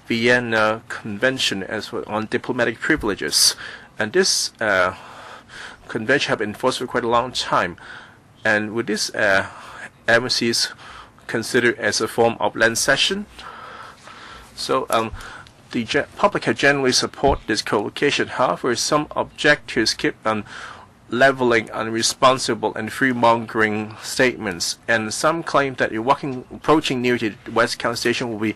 Vienna Convention as well on diplomatic privileges, and this convention have been enforced for quite a long time, and with this embassies considered as a form of land cession. So the public have generally support this co-location. However, some objectors keep on leveling unresponsible and free-mongering statements, and some claim that approaching near to the West Coast Station will be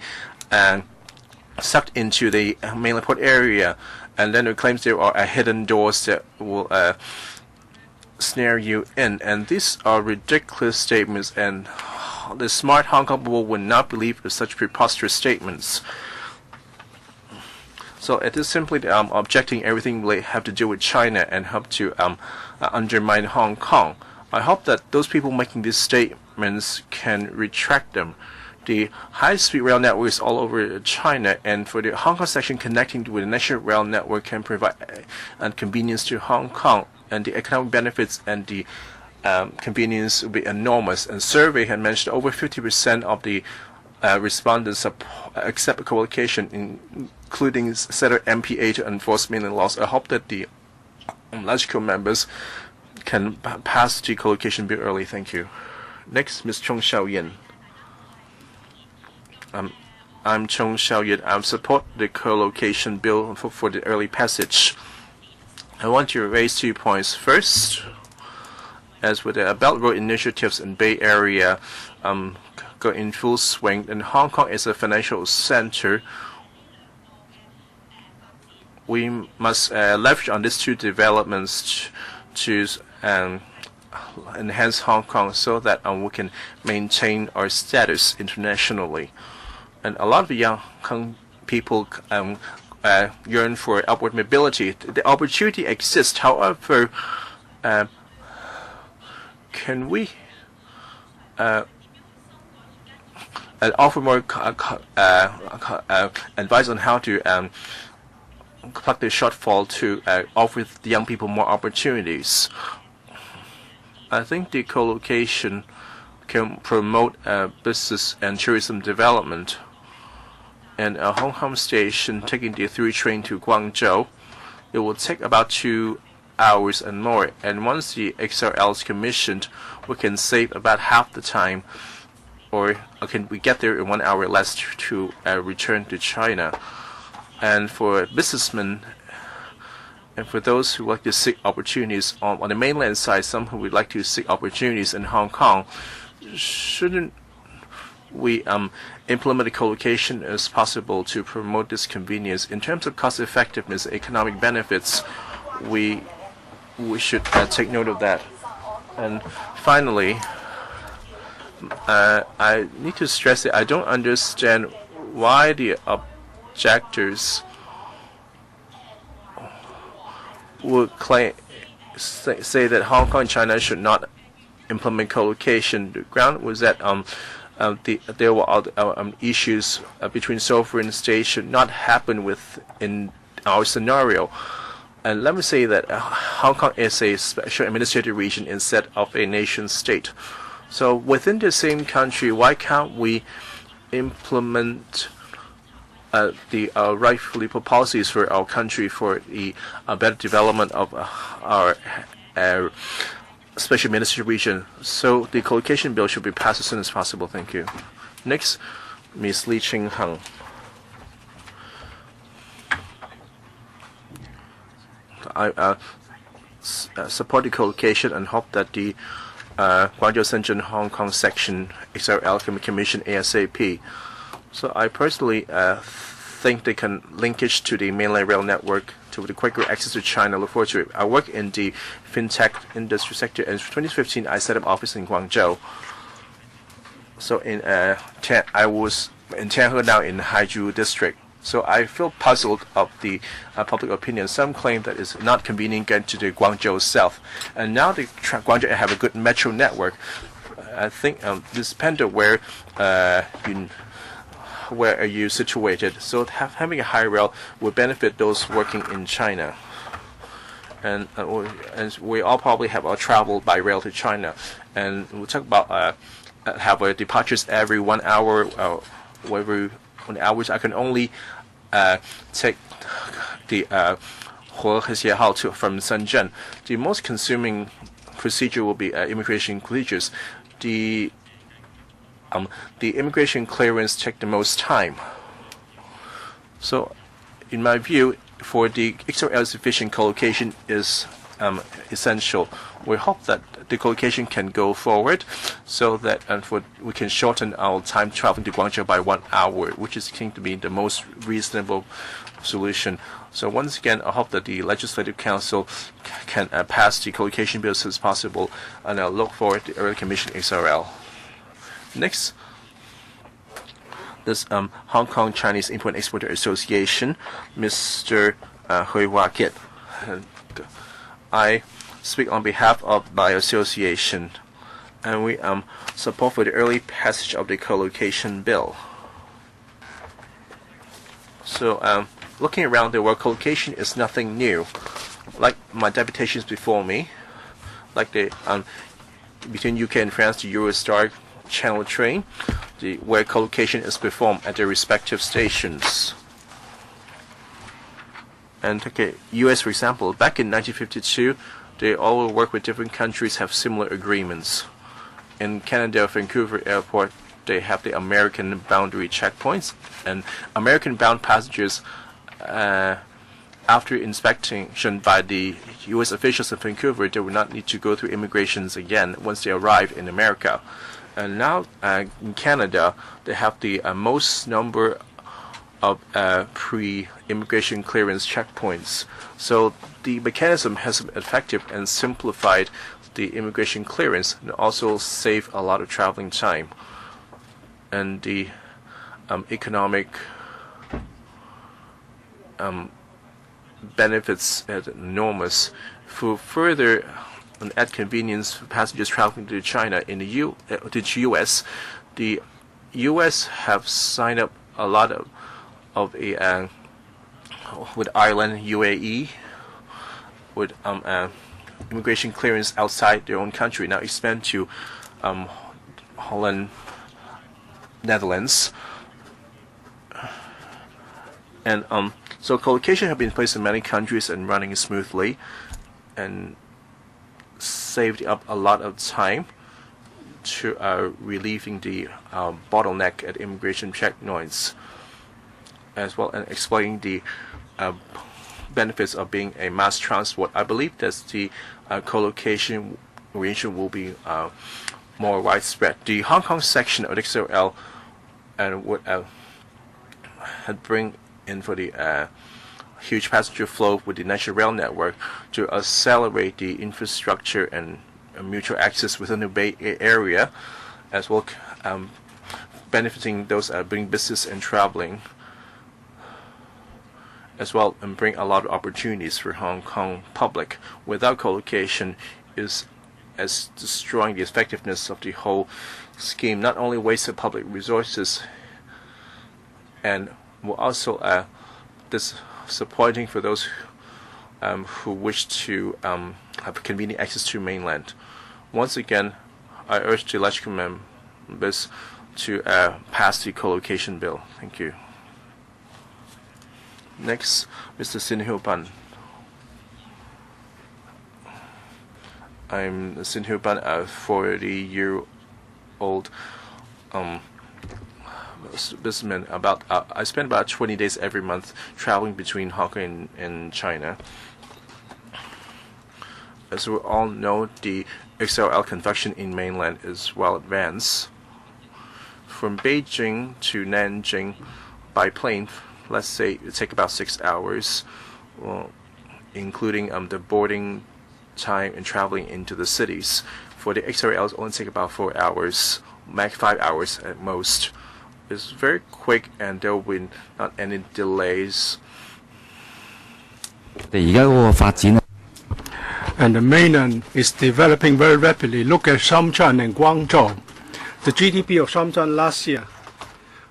sucked into the mainland port area, and then it claims there are hidden doors that will snare you in, and these are ridiculous statements, and the smart Hong Kong people would not believe such preposterous statements. So it is simply objecting everything they have to do with China and help to undermine Hong Kong. I hope that those people making these statements can retract them. The high-speed rail network is all over China, and for the Hong Kong section connecting with the national rail network can provide convenience to Hong Kong, and the economic benefits and the convenience will be enormous. And survey had mentioned over 50% of the respondents accept co-location, including set of MPA to enforce mainland laws. I hope that the logical members can pass the co-location bill early. Thank you. Next, Ms. Chung Xiaoyan. I'm Chung Xiaoyan. I support the co-location bill for the early passage. I want to raise 2 points. First, as with the Belt Road initiatives in Bay Area go in full swing, and Hong Kong is a financial center, we must leverage on these two developments to enhance Hong Kong so that we can maintain our status internationally. And a lot of young people yearn for upward mobility. The opportunity exists. However, can we offer more advice on how to plug the shortfall to offer the young people more opportunities? I think the co-location can promote business and tourism development. And a Hong Kong station taking the 3 train to Guangzhou, it will take about 2 hours and more. And once the XRL is commissioned, we can save about half the time, or can we get there in 1 hour less to return to China. And for businessmen and for those who like to seek opportunities on the mainland side, some who would like to seek opportunities in Hong Kong, shouldn't we implement a co-location as possible to promote this convenience? In terms of cost effectiveness, economic benefits, we should take note of that. And finally, I need to stress that I don't understand why the objectors would say that Hong Kong and China should not implement co-location. The ground was that there were issues between sovereign states should not happen within our scenario. And let me say that Hong Kong is a special administrative region instead of a nation state. So within the same country, why can't we implement the rightfully policies for our country for the better development of our special administrative region? So the co-location bill should be passed as soon as possible. Thank you. Next, Ms. Lee Ching-hung. I support the co-location and hope that the Guangzhou-Shenzhen-Hong Kong section XRL can be commissioned ASAP. So I personally think they can linkage to the mainland rail network to the quicker access to China. Look forward to it. I work in the fintech industry sector, and in 2015 I set up office in Guangzhou. So in I was in Tianhe now in Haizhu district. So I feel puzzled of the public opinion. Some claim that it's not convenient getting to the Guangzhou south, and now the Guangzhou have a good metro network. I think this depends on where are you situated. So having a high rail will benefit those working in China. And we all probably have our travel by rail to China, and we'll talk about have departures every 1 hour, every 1 hour. I can only take the He from Shenzhen. The most consuming procedure will be immigration procedures. The immigration clearance take the most time. So, in my view, for the XRL efficient collocation is essential. We hope that the collocation can go forward, so that we can shorten our time traveling to Guangzhou by 1 hour, which is seems to be the most reasonable solution. So once again, I hope that the Legislative Council can pass the collocation bill as soon as possible, and I look forward to the early commission XRL. Next, this Hong Kong Chinese Import Exporter Association, Mr. Hui Hua Kit. I speak on behalf of my association, and we support for the early passage of the collocation bill. So looking around the world, collocation is nothing new. Like my deputations before me, like the between UK and France, the Eurostar Channel train, where collocation is performed at their respective stations. And take a U.S. for example, back in 1952, they all work with different countries have similar agreements. In Canada, Vancouver Airport, they have the American boundary checkpoints, and American-bound passengers, after inspection by the U.S. officials in Vancouver, they will not need to go through immigrations again once they arrive in America. And now in Canada, they have the most number of pre-immigration clearance checkpoints. So the mechanism has been effective and simplified the immigration clearance, and also save a lot of traveling time. And the economic benefits are enormous. For further add convenience for passengers traveling to China in the U.S., the U.S. have signed up a lot of with Ireland, UAE, with immigration clearance outside their own country. Now expand to Holland, Netherlands, and so collocation have been placed in many countries and running smoothly, and saved up a lot of time to relieving the bottleneck at immigration checkpoints, as well as explaining the benefits of being a mass transport. I believe that the collocation arrangement will be more widespread. The Hong Kong section of the XRL and would had bring in for the huge passenger flow with the national rail network to accelerate the infrastructure and mutual access within the Bay Area, as well benefiting those doing business and traveling, as well, and bring a lot of opportunities for Hong Kong public. Without collocation, is as destroying the effectiveness of the whole scheme. Not only wasted public resources, and will also disappointing for those who wish to have convenient access to mainland. Once again, I urge the legislative members to pass the collocation bill. Thank you. Next, Mr. Sin Hu Ban. I'm Sin Hu Ban, a 40-year-old businessman. I spend about 20 days every month traveling between Hong Kong and China. As we all know, the XRL conduction in mainland is well advanced. From Beijing to Nanjing by plane, let's say it takes about 6 hours, well, including the boarding time and traveling into the cities. For the XRLs, only take about 4 hours, max 5 hours at most. is very quick and there will be not any delays. And the mainland is developing very rapidly. Look at Shenzhen and Guangzhou. The GDP of Shenzhen last year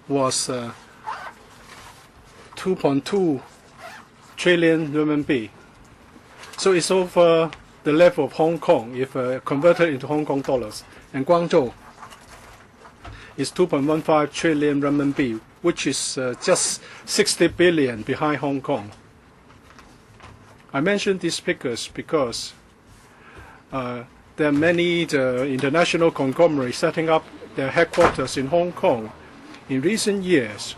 was 2.2 trillion RMB. So it's over the level of Hong Kong if converted into Hong Kong dollars. And Guangzhou is 2.15 trillion RMB, which is just 60 billion behind Hong Kong. I mention these figures because there are many international conglomerates setting up their headquarters in Hong Kong in recent years.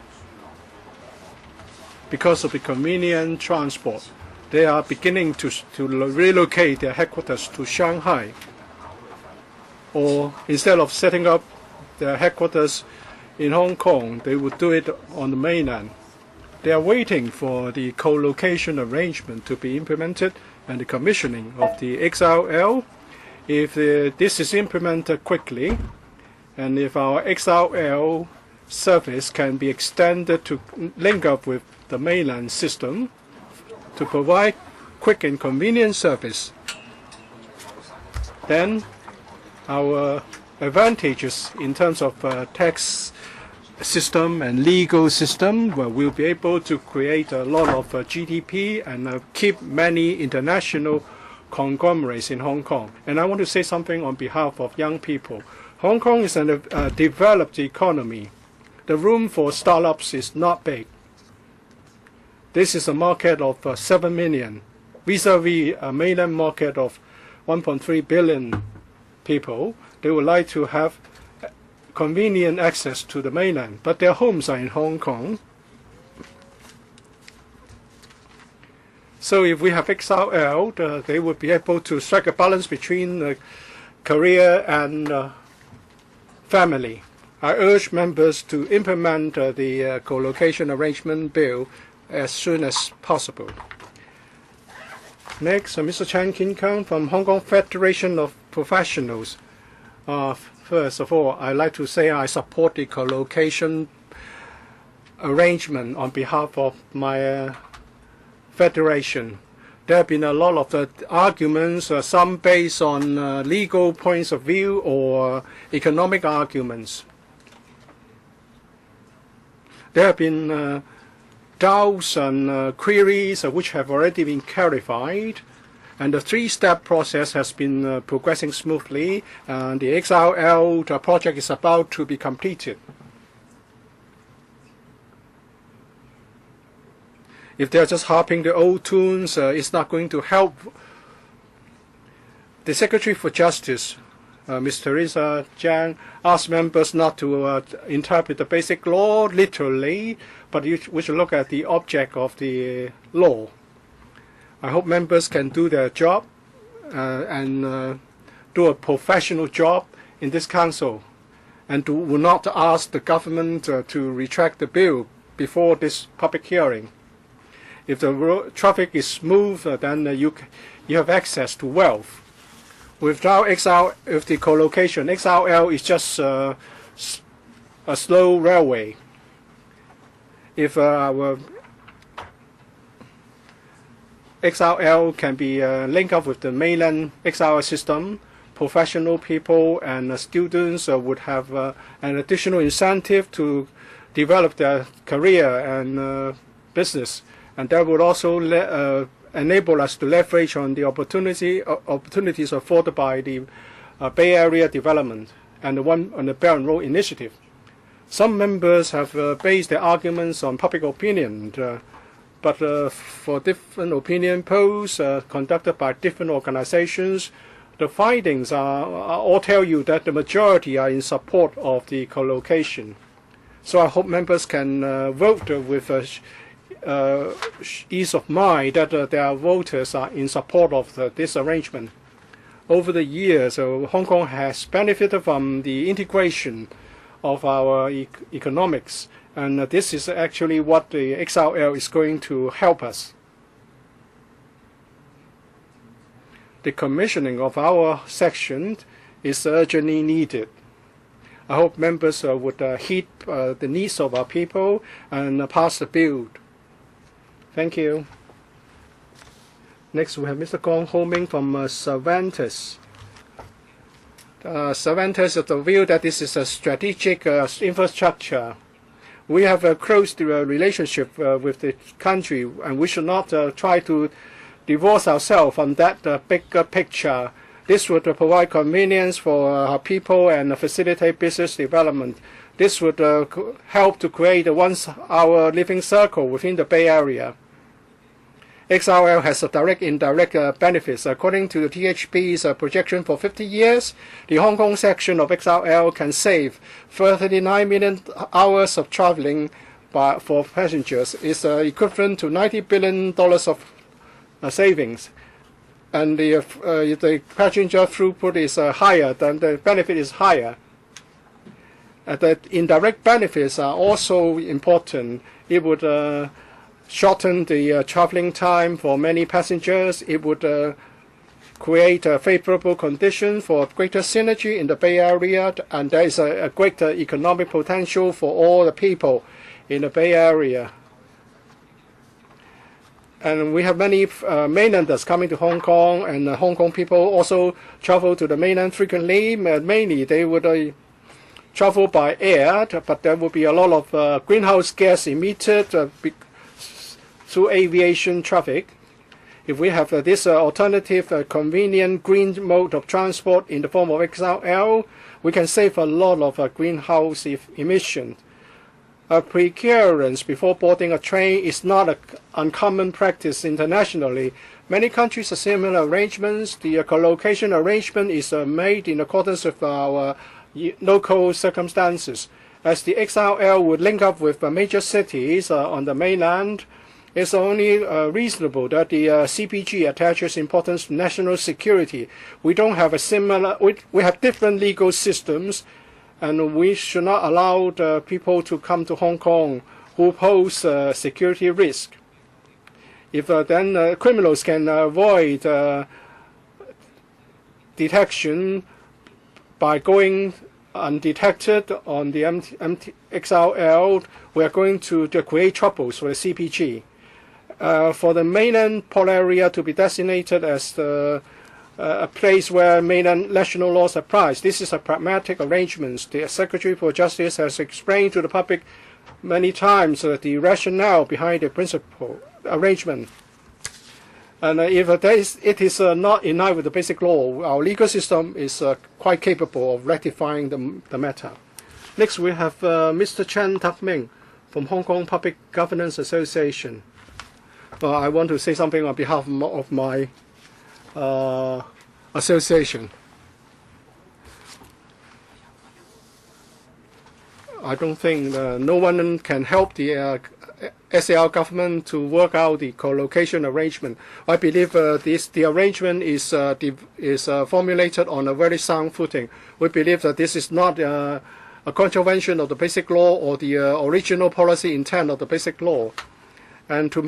Because of the convenient transport, they are beginning to relocate their headquarters to Shanghai. Or instead of setting up their headquarters in Hong Kong, they would do it on the mainland. They are waiting for the co-location arrangement to be implemented and the commissioning of the XRL. If this is implemented quickly, and if our XRL service can be extended to link up with the mainland system to provide quick and convenient service, then our advantages in terms of tax system and legal system, where we'll be able to create a lot of GDP and keep many international conglomerates in Hong Kong. And I want to say something on behalf of young people. Hong Kong is a developed economy. The room for startups is not big. This is a market of 7 million, vis-a-vis a mainland market of 1.3 billion people. They would like to have convenient access to the mainland, but their homes are in Hong Kong. So if we have XRL, they would be able to strike a balance between career and family. I urge members to implement the co-location arrangement bill as soon as possible. Next, Mr. Chan Kin Kang from Hong Kong Federation of Professionals. First of all, I'd like to say I support the co-location arrangement on behalf of my federation. There have been a lot of arguments, some based on legal points of view or economic arguments. There have been doubts and queries which have already been clarified, and the three-step process has been progressing smoothly, and the XRL project is about to be completed. If they're just harping the old tunes, it's not going to help. The Secretary for Justice, Ms. Teresa Jiang, asked members not to interpret the basic law literally, but we should look at the object of the law. I hope members can do their job and do a professional job in this council, and will not ask the government to retract the bill before this public hearing. If the traffic is smooth, then you have access to wealth. Without with the co-location, XRL is just a slow railway. If our XRL can be linked up with the mainland XRL system, professional people and students would have an additional incentive to develop their career and business. And that would also enable us to leverage on the opportunities afforded by the Bay Area development and the Belt and Road Initiative. Some members have based their arguments on public opinion, but for different opinion polls conducted by different organizations, the findings all tell you that the majority are in support of the co-location. So I hope members can vote with ease of mind that their voters are in support of this arrangement. Over the years, Hong Kong has benefited from the integration of our economics, and this is actually what the XRL is going to help us. The commissioning of our section is urgently needed. I hope members would heed the needs of our people and pass the bill. Thank you. Next, we have Mr. Gong Ho-ming from Cervantes. Cervantes is the view that this is a strategic infrastructure. We have a close relationship with the country, and we should not try to divorce ourselves from that bigger picture. This would provide convenience for our people and facilitate business development. This would help to create a once-hour living circle within the Bay Area. XRL has a direct and indirect benefits. According to the THB's projection for 50 years, the Hong Kong section of XRL can save 39 million hours of traveling for passengers. It's equivalent to $90 billion of savings. And the passenger throughput is higher, then the benefit is higher. The indirect benefits are also important. It would shorten the traveling time for many passengers. It would create a favorable condition for greater synergy in the Bay Area, and there is a greater economic potential for all the people in the Bay Area. And we have many mainlanders coming to Hong Kong, and Hong Kong people also travel to the mainland frequently. Mainly they would travel by air, but there will be a lot of greenhouse gas emitted through aviation traffic. If we have this alternative, convenient green mode of transport in the form of XRL, we can save a lot of greenhouse emissions. Preclearance before boarding a train is not an uncommon practice internationally. Many countries have similar arrangements. The collocation arrangement is made in accordance with our local circumstances. As the XRL would link up with major cities on the mainland, it's only reasonable that the CPG attaches importance to national security. We don't have a similar, we have different legal systems, and we should not allow the people to come to Hong Kong who pose security risk. If then criminals can avoid detection by going undetected on the XRL, we are going to create troubles for the CPG. For the mainland port area to be designated as a place where mainland national laws apply, this is a pragmatic arrangement. The Secretary for Justice has explained to the public many times the rationale behind the principal arrangement. And if it is not in line with the basic law, our legal system is quite capable of rectifying the matter. Next, we have Mr. Chen Tak-ming from Hong Kong Public Governance Association. I want to say something on behalf of my association. I don't think no one can help the SAR government to work out the co-location arrangement. I believe the arrangement is formulated on a very sound footing. We believe that this is not a contravention of the basic law or the original policy intent of the basic law. And to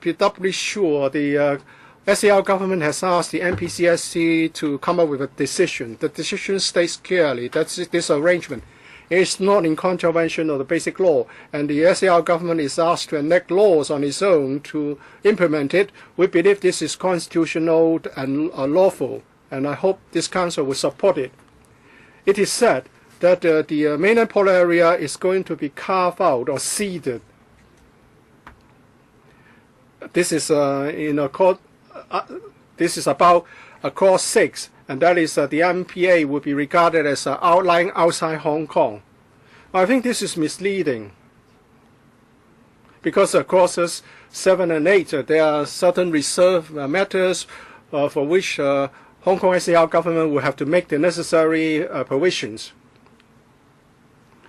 be doubly sure, the SAR government has asked the NPCSC to come up with a decision. The decision states clearly that this arrangement is not in contravention of the basic law, and the SAR government is asked to enact laws on its own to implement it. We believe this is constitutional and lawful, and I hope this council will support it. It is said that the mainland port area is going to be carved out or ceded. This is this is about Clause 6, and that is the MPA would be regarded as lying outside Hong Kong. I think this is misleading, because Clauses 7 and 8, there are certain reserve matters for which Hong Kong SAR government will have to make the necessary provisions.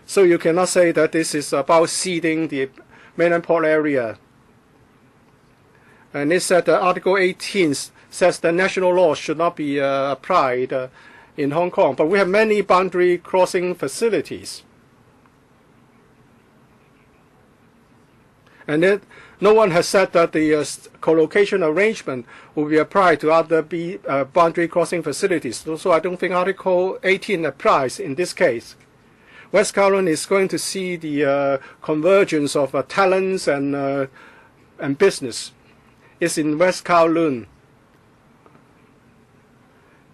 So you cannot say that this is about ceding the mainland port area. And it said Article 18 says that national law should not be applied in Hong Kong. But we have many boundary crossing facilities. And no one has said that the co-location arrangement will be applied to other boundary crossing facilities. So I don't think Article 18 applies in this case. West Kowloon is going to see the convergence of talents and business. It's in West Kowloon.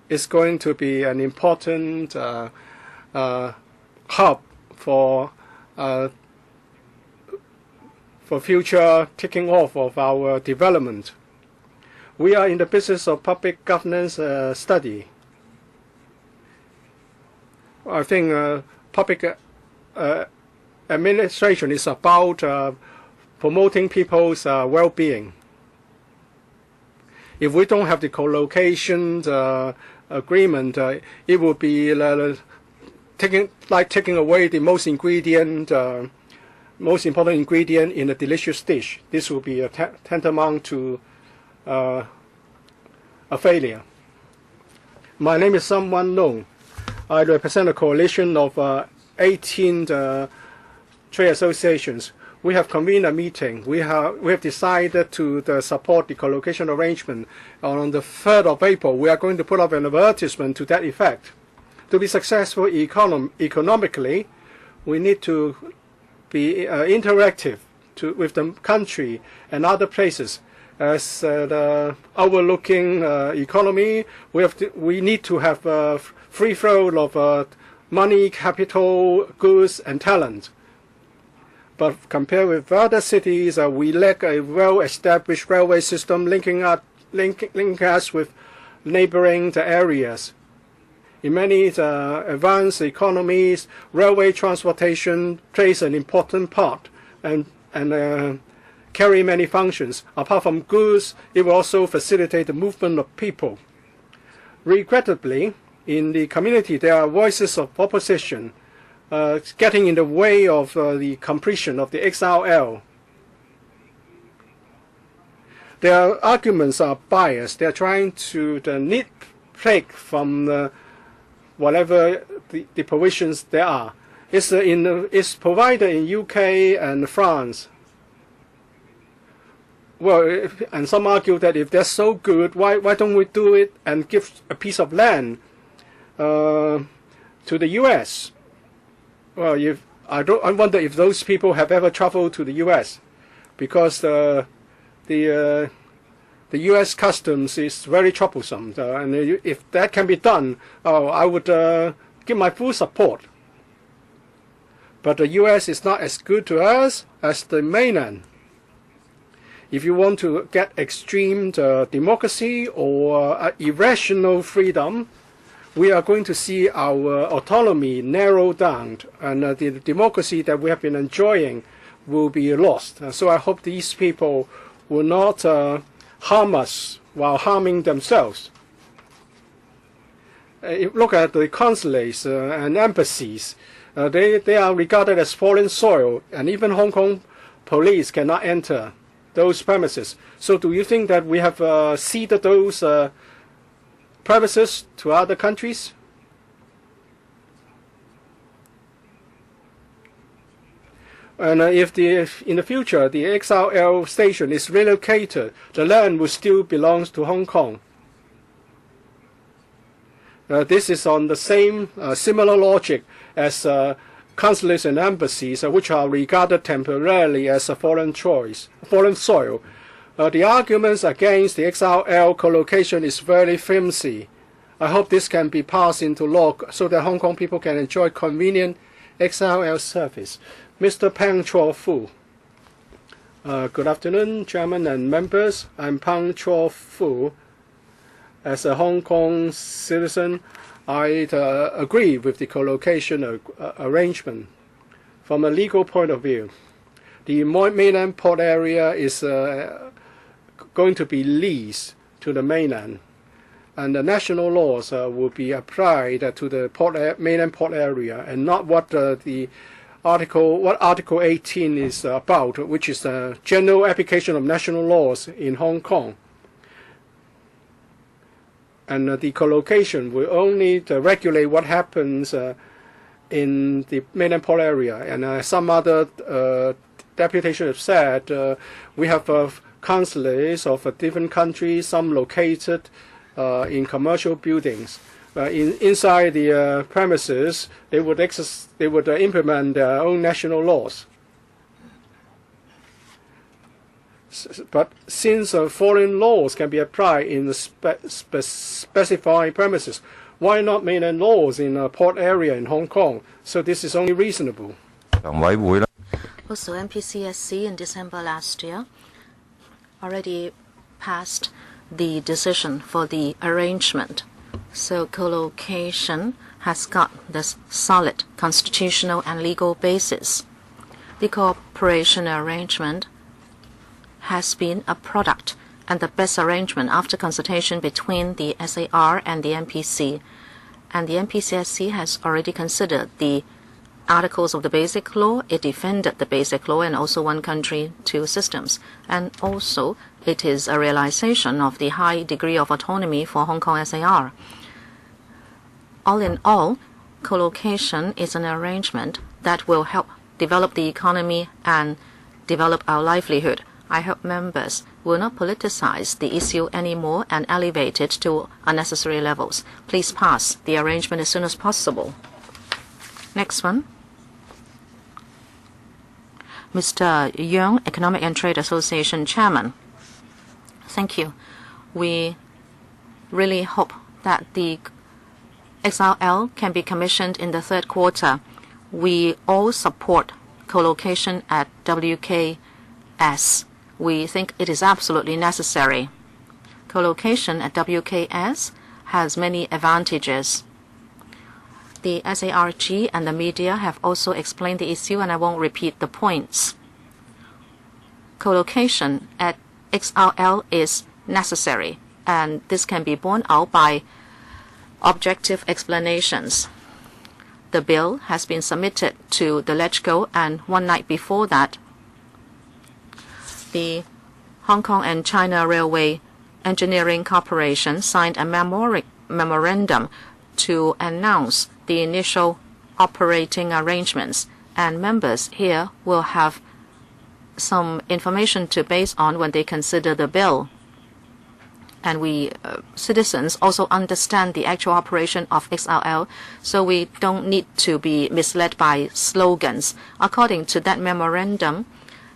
It's going to be an important hub for future taking off of our development. We are in the business of public governance study. I think public administration is about promoting people's well-being. If we don't have the co-location agreement, it would be taking away the most important ingredient in a delicious dish. This will be a tantamount to a failure. My name is Someone Long. I represent a coalition of 18 trade associations. We have convened a meeting. We have decided to support the co-location arrangement. On the 3rd of April, we are going to put up an advertisement to that effect. To be successful economically, we need to be interactive with the country and other places. As the overlooking economy, we need to have a free flow of money, capital, goods, and talent. But compared with other cities, we lack a well-established railway system linking us with neighboring areas. In many advanced economies, railway transportation plays an important part and carry many functions. Apart from goods, it will also facilitate the movement of people. Regrettably, in the community, there are voices of opposition getting in the way of the completion of the XRL. Their arguments are biased. They are trying to nitpick from whatever the provisions there are. It's provided in UK and France. Well, and some argue that if they're so good, why don't we do it and give a piece of land to the US? Well, I wonder if those people have ever traveled to the US, because the US customs is very troublesome, and if that can be done, I would give my full support. But the US is not as good to us as the mainland. If you want to get extreme democracy or irrational freedom, we are going to see our autonomy narrow down, and the democracy that we have been enjoying will be lost. So I hope these people will not harm us while harming themselves. Look at the consulates and embassies. They are regarded as foreign soil, and even Hong Kong police cannot enter those premises. So do you think that we have ceded those premises to other countries? And if in the future the XRL station is relocated, the land will still belong to Hong Kong. This is on the same similar logic as consulates and embassies, which are regarded temporarily as a foreign soil. The arguments against the XRL co-location is very flimsy. I hope this can be passed into law so that Hong Kong people can enjoy convenient XRL service. Mr. Pang Chua Fu. Good afternoon, Chairman and members. I'm Pang Chua Fu. As a Hong Kong citizen, I agree with the co-location arrangement. From a legal point of view, the mainland port area is going to be leased to the mainland, and the national laws will be applied to the mainland port area, and not what Article 18 is about, which is the general application of national laws in Hong Kong. And the co-location will only regulate what happens in the mainland port area. And some other deputations have said we have consulates of different countries, some located in commercial buildings. inside the premises, they would implement their own national laws. But since foreign laws can be applied in the specified premises, why not mainland laws in a port area in Hong Kong? So this is only reasonable. Also, MPCSC in December last year already passed the decision for the arrangement. So co-location has got this solid constitutional and legal basis. The cooperation arrangement has been a product and the best arrangement after consultation between the SAR and the MPC. And the MPCSC has already considered the articles of the Basic Law. It defended the Basic Law and also one country, two systems. And also, it is a realization of the high degree of autonomy for Hong Kong SAR. All in all, co-location is an arrangement that will help develop the economy and develop our livelihood. I hope members will not politicize the issue anymore and elevate it to unnecessary levels. Please pass the arrangement as soon as possible. Next one. Mr. Young, Economic and Trade Association Chairman. Thank you. We really hope that the XRL can be commissioned in the third quarter. We all support co-location at WKS. We think it is absolutely necessary. Co-location at WKS has many advantages. The SARG and the media have also explained the issue, and I won't repeat the points. Co-location at XRL is necessary, and this can be borne out by objective explanations. The bill has been submitted to the LegCo, and one night before that, the Hong Kong and China Railway Engineering Corporation signed a memorandum to announce the initial operating arrangements, and members here will have some information to base on when they consider the bill. And we citizens also understand the actual operation of XRL, so we don't need to be misled by slogans. According to that memorandum,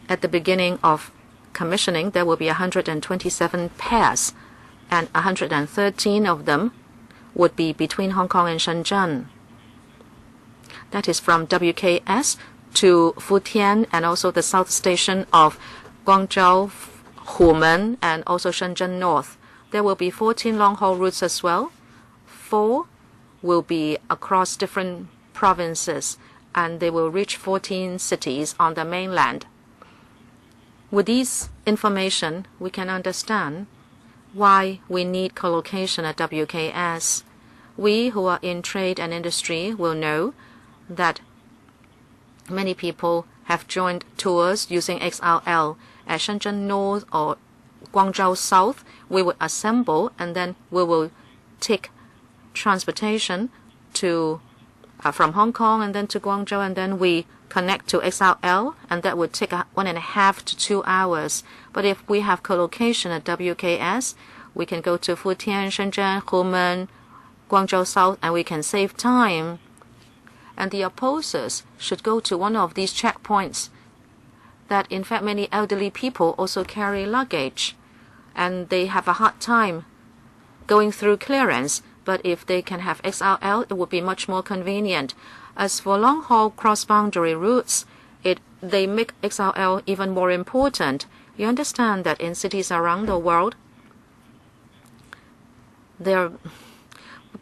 at the beginning of commissioning, there will be 127 pairs, and 113 of them would be between Hong Kong and Shenzhen. That is from WKS to Futian and also the south station of Guangzhou, Humen, and also Shenzhen North. There will be 14 long-haul routes as well. 4 will be across different provinces, and they will reach 14 cities on the mainland. With this information, we can understand why we need co-location at WKS. We who are in trade and industry will know that many people have joined tours using XRL at Shenzhen North or Guangzhou South. We will assemble and then we will take transportation to from Hong Kong and then to Guangzhou, and then we connect to XRL, and that would take 1.5 to 2 hours. But if we have co-location at WKS, we can go to Futian, Shenzhen, Humen, Guangzhou South, and we can save time. And the opposers should go to one of these checkpoints that in fact many elderly people also carry luggage, and they have a hard time going through clearance. But if they can have XRL, it would be much more convenient. As for long-haul cross-boundary routes, they make XRL even more important. You understand that in cities around the world,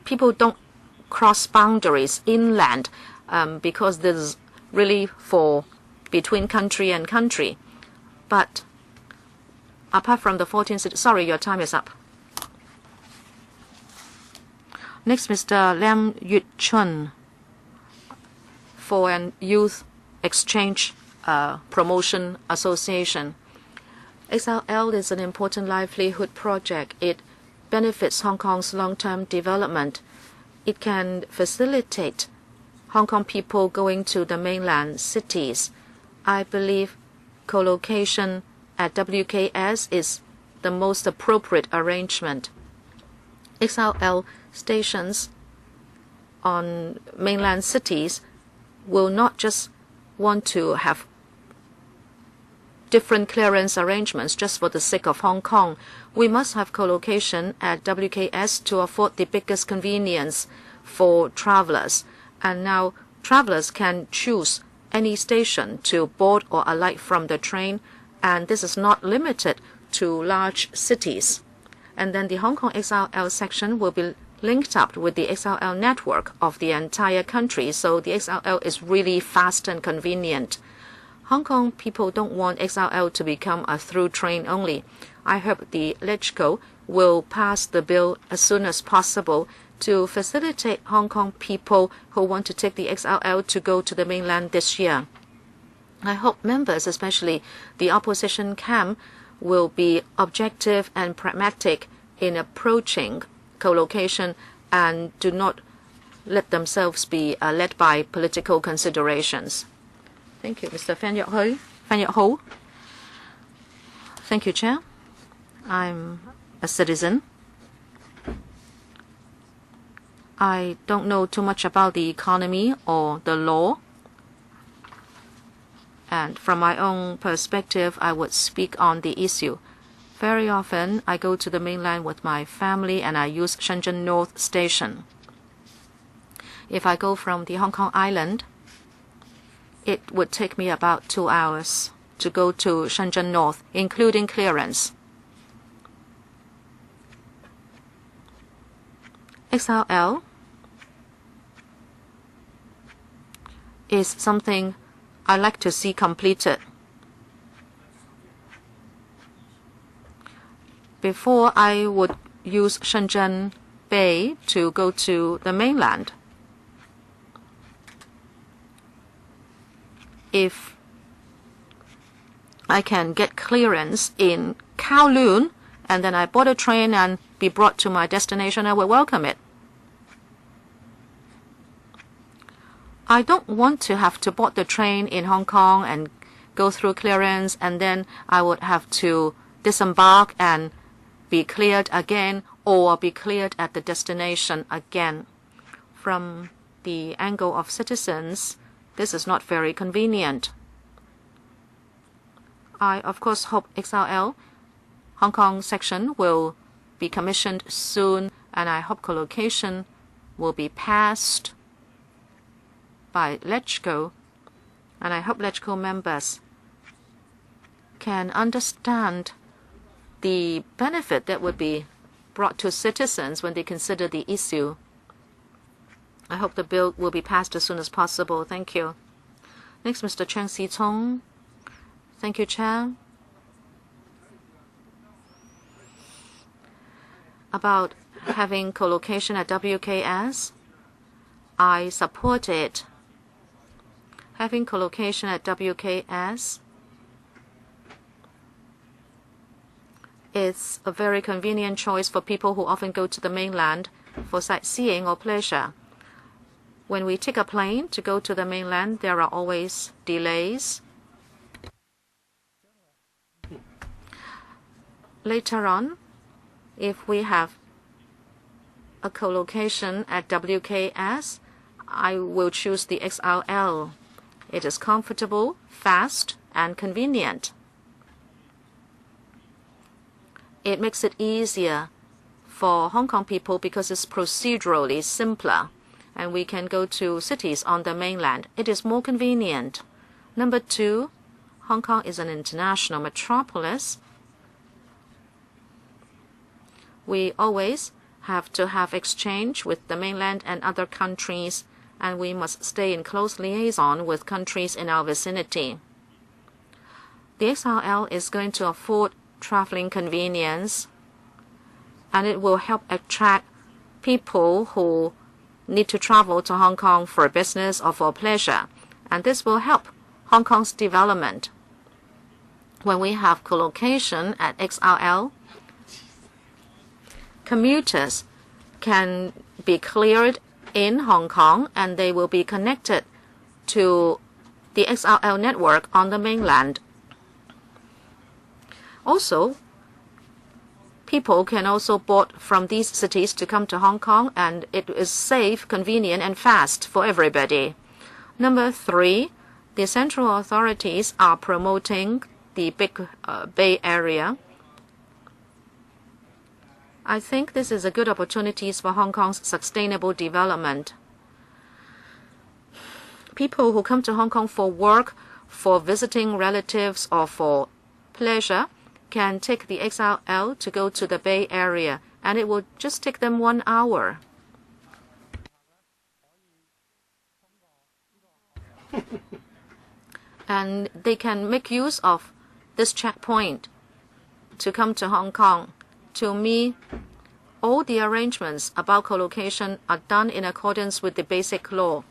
people don't cross boundaries inland because this is really for between country and country. But apart from the 14 cities, sorry, your time is up. Next, Mr. Lam Yut-chun for an Youth Exchange Promotion Association. XRL is an important livelihood project. It benefits Hong Kong's long-term development. It can facilitate Hong Kong people going to the mainland cities. I believe co-location at WKS is the most appropriate arrangement. XRL stations on mainland cities will not just want to have different clearance arrangements just for the sake of Hong Kong. We must have co-location at WKS to afford the biggest convenience for travelers. And now travelers can choose any station to board or alight from the train, and this is not limited to large cities. And then the Hong Kong XRL section will be linked up with the XRL network of the entire country, so the XRL is really fast and convenient. Hong Kong people don't want XRL to become a through train only. I hope the LegCo will pass the bill as soon as possible to facilitate Hong Kong people who want to take the XRL to go to the mainland this year. I hope members, especially the opposition camp, will be objective and pragmatic in approaching co-location and do not let themselves be led by political considerations. Thank you, Mr. Fan Yuk Ho. Thank you, Chair. I'm a citizen. I don't know too much about the economy or the law. And from my own perspective, I would speak on the issue. Very often, I go to the mainland with my family and I use Shenzhen North Station. If I go from the Hong Kong Island, it would take me about 2 hours to go to Shenzhen North, including clearance. XRL is something I like to see completed. Before, I would use Shenzhen Bay to go to the mainland. If I can get clearance in Kowloon and then I board a train and be brought to my destination, I will welcome it. I don't want to have to board the train in Hong Kong and go through clearance, and then I would have to disembark and be cleared again or be cleared at the destination again. From the angle of citizens, this is not very convenient. I, of course, hope XRL Hong Kong section will be commissioned soon, and I hope co-location will be passed by LegCo, and I hope LegCo members can understand the benefit that would be brought to citizens when they consider the issue. I hope the bill will be passed as soon as possible. Thank you. Next, Mr. Chang Si-Tong. Thank you, Chair. About having co-location at WKS, I support it. Having co-location at WKS is a very convenient choice for people who often go to the mainland for sightseeing or pleasure. When we take a plane to go to the mainland, there are always delays. Later on, if we have a co-location at WKS, I will choose the XRL. It is comfortable, fast, and convenient. It makes it easier for Hong Kong people because it's procedurally simpler, and we can go to cities on the mainland. It is more convenient. Number two, Hong Kong is an international metropolis. We always have to have exchange with the mainland and other countries, and we must stay in close liaison with countries in our vicinity. The XRL is going to afford traveling convenience, and it will help attract people who need to travel to Hong Kong for business or for pleasure, and this will help Hong Kong's development. When we have co-location at XRL, commuters can be cleared in Hong Kong and they will be connected to the XRL network on the mainland. Also, people can also board from these cities to come to Hong Kong, and it is safe, convenient, and fast for everybody. Number 3, the central authorities are promoting the big Bay Area. I think this is a good opportunity for Hong Kong's sustainable development. People who come to Hong Kong for work, for visiting relatives, or for pleasure can take the XRL to go to the Bay Area, and it will just take them 1 hour. And they can make use of this checkpoint to come to Hong Kong. To me, all the arrangements about co-location are done in accordance with the basic law.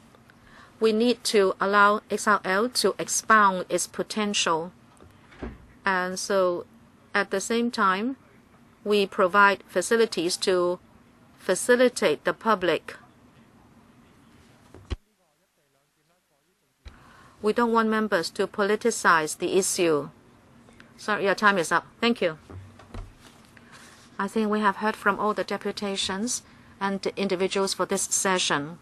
We need to allow XRL to expound its potential. And so, at the same time, we provide facilities to facilitate the public. We don't want members to politicize the issue. Sorry, your time is up. Thank you. I think we have heard from all the deputations and the individuals for this session.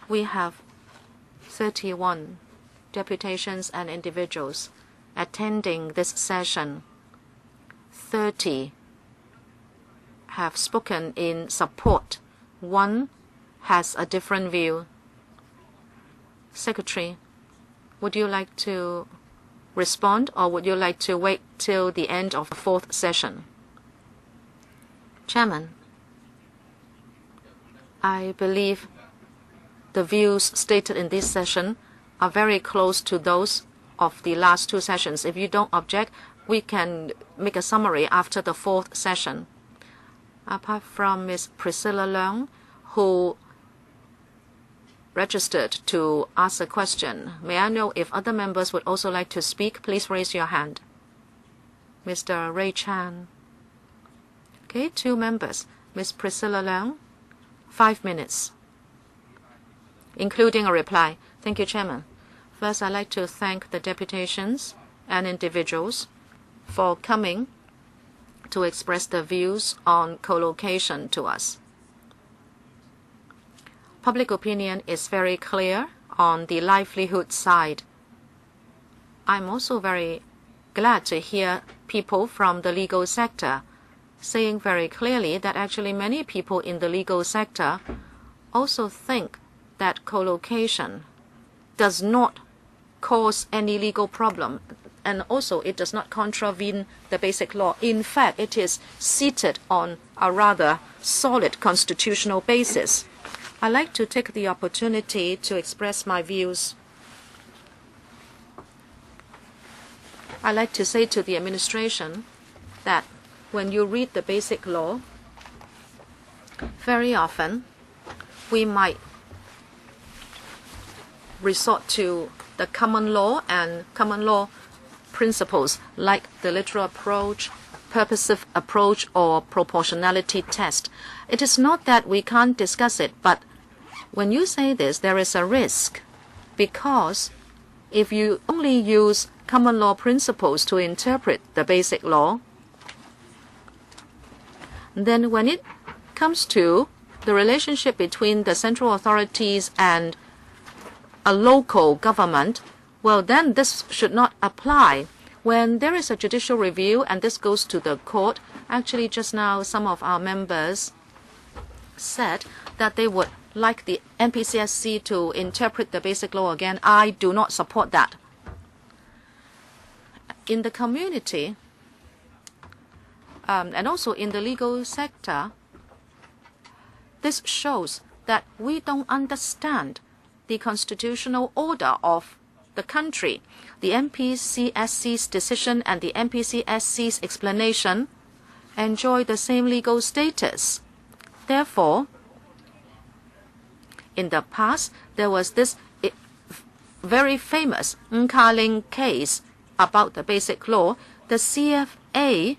We have 31 deputations and individuals attending this session. 30 have spoken in support. 1 has a different view. Secretary, would you like to respond, or would you like to wait till the end of the 4th session? Chairman, I believe the views stated in this session are very close to those of the last 2 sessions. If you don't object, we can make a summary after the 4th session. Apart from Ms. Priscilla Leung, who registered to ask a question, may I know if other members would also like to speak? Please raise your hand. Mr. Ray Chan. Okay, 2 members. Ms. Priscilla Leung, 5 minutes, including a reply. Thank you, Chairman. First, I'd like to thank the deputations and individuals for coming to express their views on co-location to us. Public opinion is very clear on the livelihood side. I'm also very glad to hear people from the legal sector saying very clearly that actually many people in the legal sector also think that co-location does not cause any legal problem, and also it does not contravene the basic law. In fact, it is seated on a rather solid constitutional basis. I'd like to take the opportunity to express my views. I'd like to say to the administration that when you read the basic law, very often we might resort to the common law and common law principles like the literal approach, purposive approach, or proportionality test. It is not that we can't discuss it, but when you say this, there is a risk, because if you only use common law principles to interpret the basic law, then when it comes to the relationship between the central authorities and a local government, well, then this should not apply. When there is a judicial review and this goes to the court, actually just now some of our members said that they would like the MPCSC to interpret the basic law again. I do not support that. In the community, and also in the legal sector, this shows that we don't understand the constitutional order of the country. The MPCSC's decision and the MPCSC's explanation enjoy the same legal status. Therefore, in the past, there was this very famous Ng Ling case about the basic law. The CFA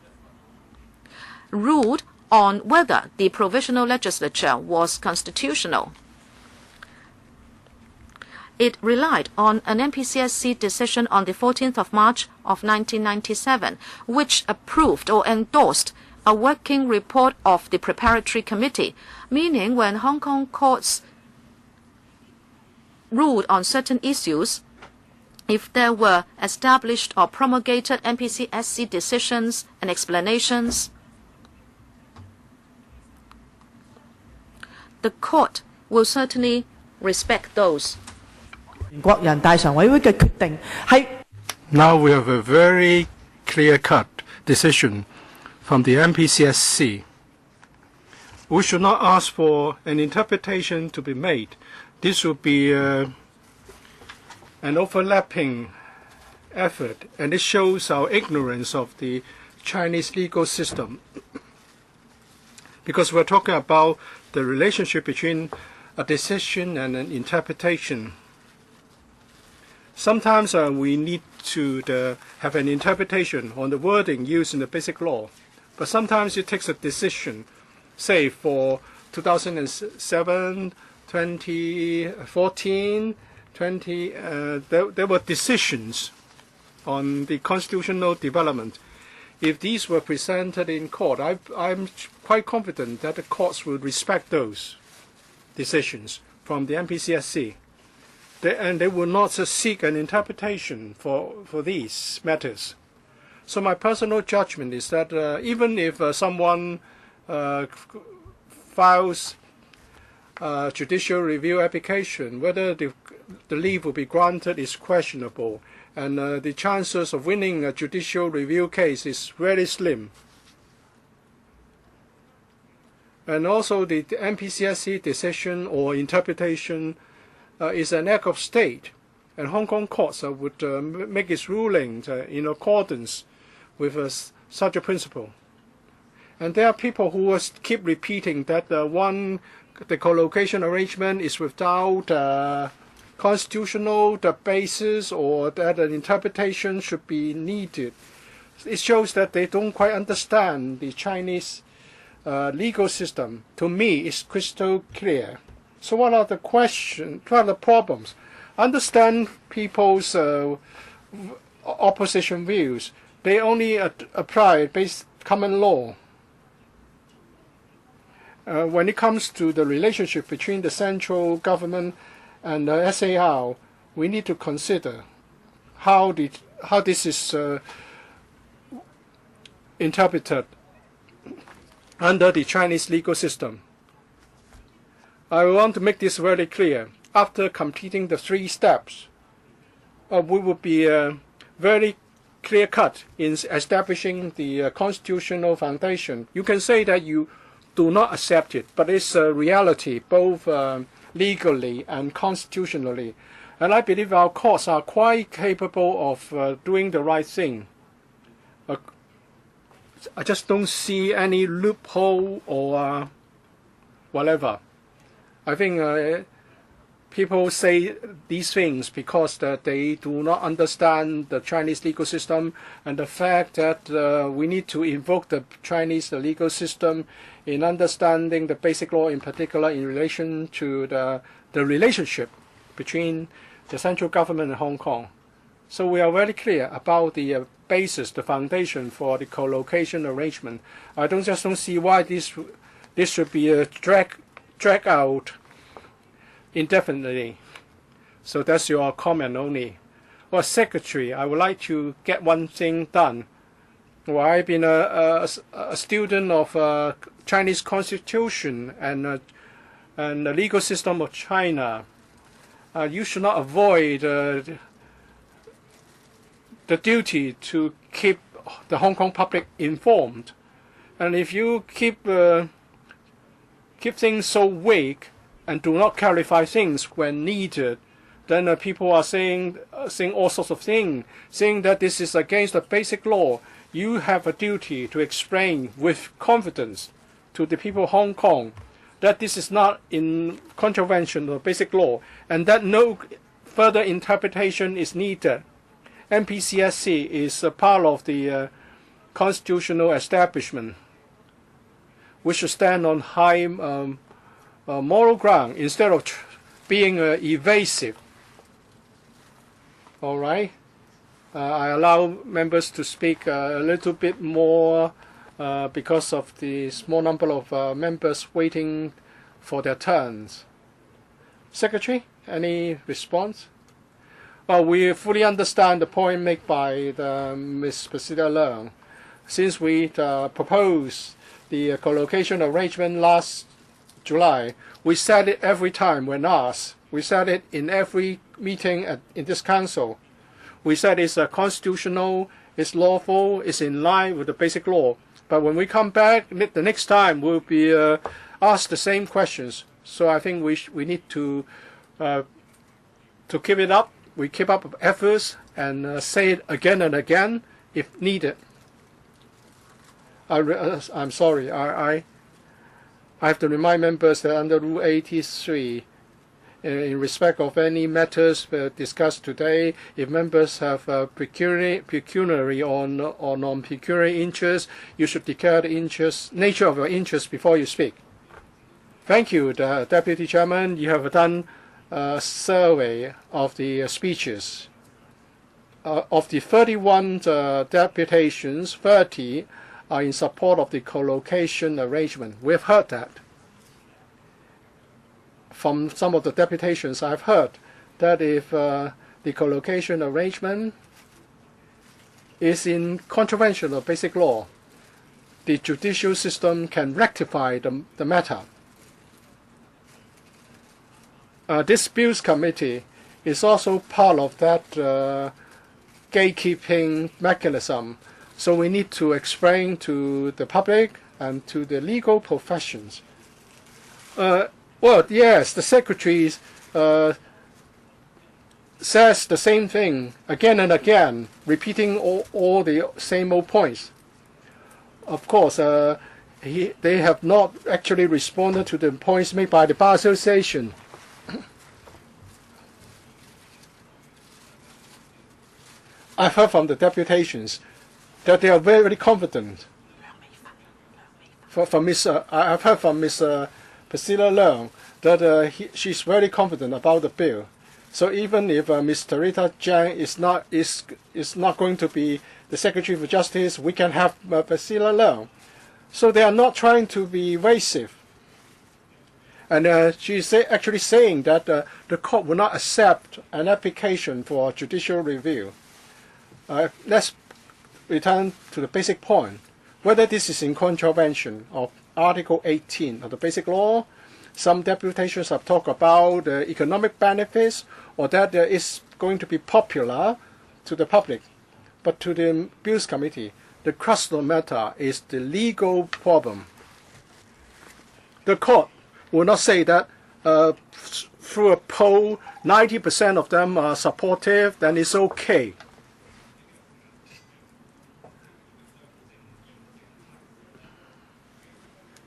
ruled on whether the provisional legislature was constitutional. it relied on an MPCSC decision on the 14th of March of 1997, which approved or endorsed a working report of the preparatory committee, meaning when Hong Kong courts ruled on certain issues, if there were established or promulgated MPCSC decisions and explanations, the court will certainly respect those. Now we have a very clear-cut decision from the MPCSC. We should not ask for an interpretation to be made. This would be an overlapping effort, and it shows our ignorance of the Chinese legal system. Because we're talking about the relationship between a decision and an interpretation. Sometimes we need to have an interpretation on the wording used in the basic law, but sometimes it takes a decision, say for 2007, 2014, there were decisions on the constitutional development. If these were presented in court, I'm quite confident that the courts will respect those decisions from the MPCSC. And they will not seek an interpretation for these matters. So my personal judgment is that even if someone files a judicial review application, whether the leave will be granted is questionable, and the chances of winning a judicial review case is very slim. And also the MPCSC decision or interpretation is an act of state, and Hong Kong courts would make its rulings in accordance with such a principle. And there are people who will keep repeating that the co-location arrangement is without constitutional basis, or that an interpretation should be needed. It shows that they don't quite understand the Chinese legal system. To me, it's crystal clear. So what are the questions? What are the problems? Understand people's opposition views. They only apply based common law. When it comes to the relationship between the central government and the SAR, we need to consider how this is interpreted under the Chinese legal system. I want to make this very clear. After completing the 3 steps, we will be very clear-cut in establishing the constitutional foundation. You can say that you do not accept it, but it's a reality, both legally and constitutionally. And I believe our courts are quite capable of doing the right thing. I just don't see any loophole or whatever. I think people say these things because they do not understand the Chinese legal system, and the fact that we need to invoke the Chinese legal system in understanding the basic law, in particular in relation to the relationship between the central government and Hong Kong. So we are very clear about the basis, the foundation for the co-location arrangement. I just don't see why this should be drag out indefinitely. So that's your comment only. Well, Secretary, I would like to get one thing done. Well, I've been a student of Chinese Constitution and the legal system of China. You should not avoid the duty to keep the Hong Kong public informed. And if you keep things so vague and do not clarify things when needed, then people are saying all sorts of things, saying that this is against the basic law. You have a duty to explain with confidence to the people of Hong Kong that this is not in contravention of basic law, and that no further interpretation is needed. MPCSC is a part of the constitutional establishment. We should stand on high moral ground instead of being evasive All right. I allow members to speak a little bit more because of the small number of members waiting for their turns. Secretary, any response? We fully understand the point made by Ms. Priscilla Leung. Since we proposed the co-location arrangement last July, we said it every time when asked. We said it in every meeting in this council. We said it's constitutional, it's lawful, it's in line with the basic law. But when we come back, the next time we'll be asked the same questions. So I think we need to keep it up. We keep up efforts and say it again and again if needed. I'm sorry. I have to remind members that under Rule 83, in respect of any matters discussed today, if members have pecuniary or non-pecuniary interest, you should declare the nature of your interest before you speak. Thank you, Deputy Chairman. You have done a survey of the speeches. Of the 31 deputations, 30 are in support of the co-location arrangement. We've heard that. From some of the deputations, I've heard that if the co-location arrangement is in contravention of basic law, the judicial system can rectify the matter. This Bills Committee is also part of that gatekeeping mechanism. So we need to explain to the public and to the legal professions. Well, yes, the Secretary says the same thing again and again, repeating all the same old points. Of course, they have not actually responded to the points made by the Bar Association. I've heard from the deputations that they are very confident. I've heard from Ms. Priscilla Leung that she's very confident about the bill. So even if Ms. Teresa Jiang is not going to be the Secretary for Justice, we can have Priscilla Leung. So they are not trying to be evasive. And she's actually saying that the court will not accept an application for judicial review. Let's return to the basic point. Whether this is in contravention of Article 18 of the Basic Law, some deputations have talked about economic benefits or that is going to be popular to the public. But to the Bills Committee, the crux of the matter is the legal problem. The court will not say that through a poll, 90% of them are supportive, then it's okay.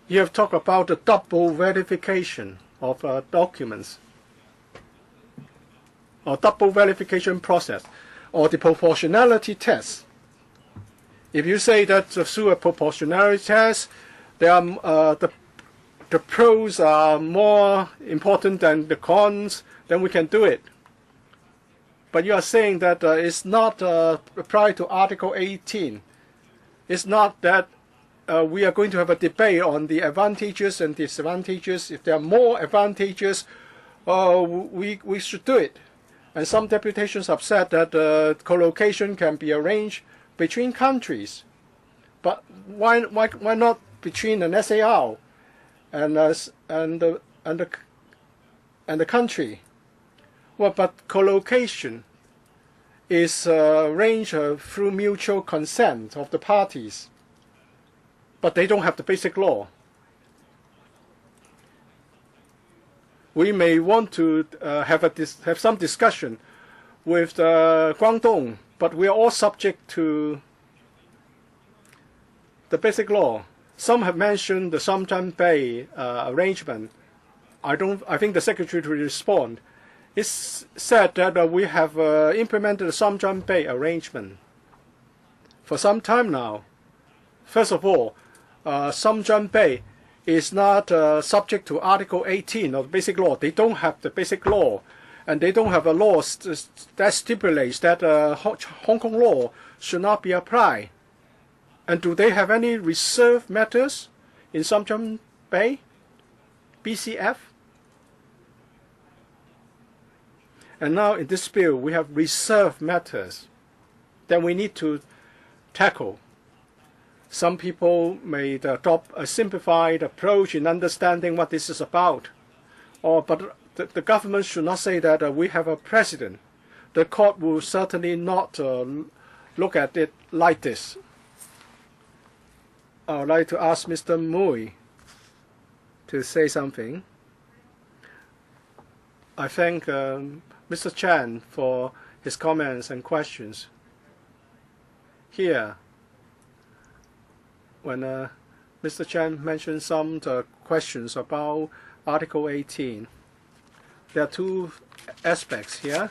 You have talked about the double verification of documents, or double verification process, or the proportionality test. If you say that through a proportionality test, the pros are more important than the cons, then we can do it. But you are saying that it's not applied to Article 18. It's not that we are going to have a debate on the advantages and disadvantages. If there are more advantages, we should do it. And some deputations have said that co-location can be arranged between countries. But why not between an SAR and the country? Well, but co-location is arranged through mutual consent of the parties. But they don't have the basic law. We may want to have some discussion with Guangdong, but we are all subject to the basic law. Some have mentioned the Shenzhen Bay arrangement. I think the Secretary will respond. It's said that we have implemented the Shenzhen Bay arrangement for some time now. First of all, Shenzhen Bay is not subject to Article 18 of the Basic Law. They don't have the Basic Law. and they don't have a law that stipulates that Hong Kong law should not be applied. And do they have any reserve matters in Sum Bay, BCF? And now in this bill, we have reserve matters that we need to tackle. Some people may adopt a simplified approach in understanding what this is about. But the government should not say that we have a president. The court will certainly not look at it like this. I would like to ask Mr. Mui to say something. I thank Mr. Chan for his comments and questions. Here, when Mr. Chan mentioned some questions about Article 18, there are two aspects here.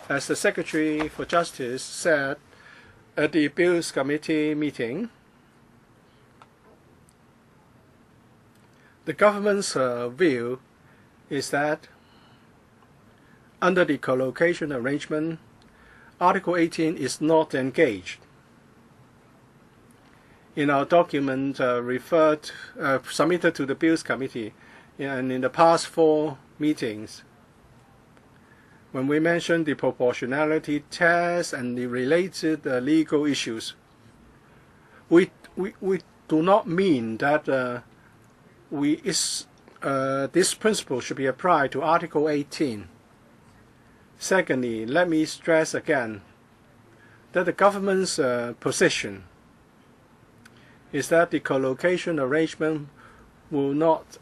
As the Secretary for Justice said at the Bills Committee meeting, the government's view is that under the collocation arrangement, Article 18 is not engaged. In our document submitted to the Bills Committee, and in the past 4 meetings, when we mentioned the proportionality test and the related legal issues, we do not mean that this principle should be applied to Article 18. Secondly, let me stress again that the government's position is that the collocation arrangement will not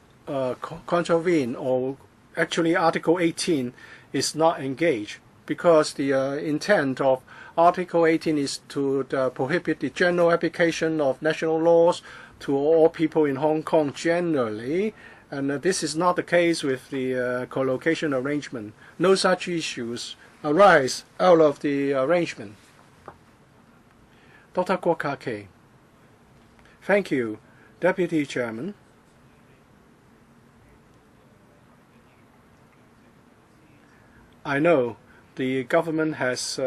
contravene, or actually Article 18 is not engaged, because the intent of Article 18 is to prohibit the general application of national laws to all people in Hong Kong generally, and this is not the case with the collocation arrangement. No such issues arise out of the arrangement. Dr. Kwok Ka-Kay. Thank you, Deputy Chairman. I know the government has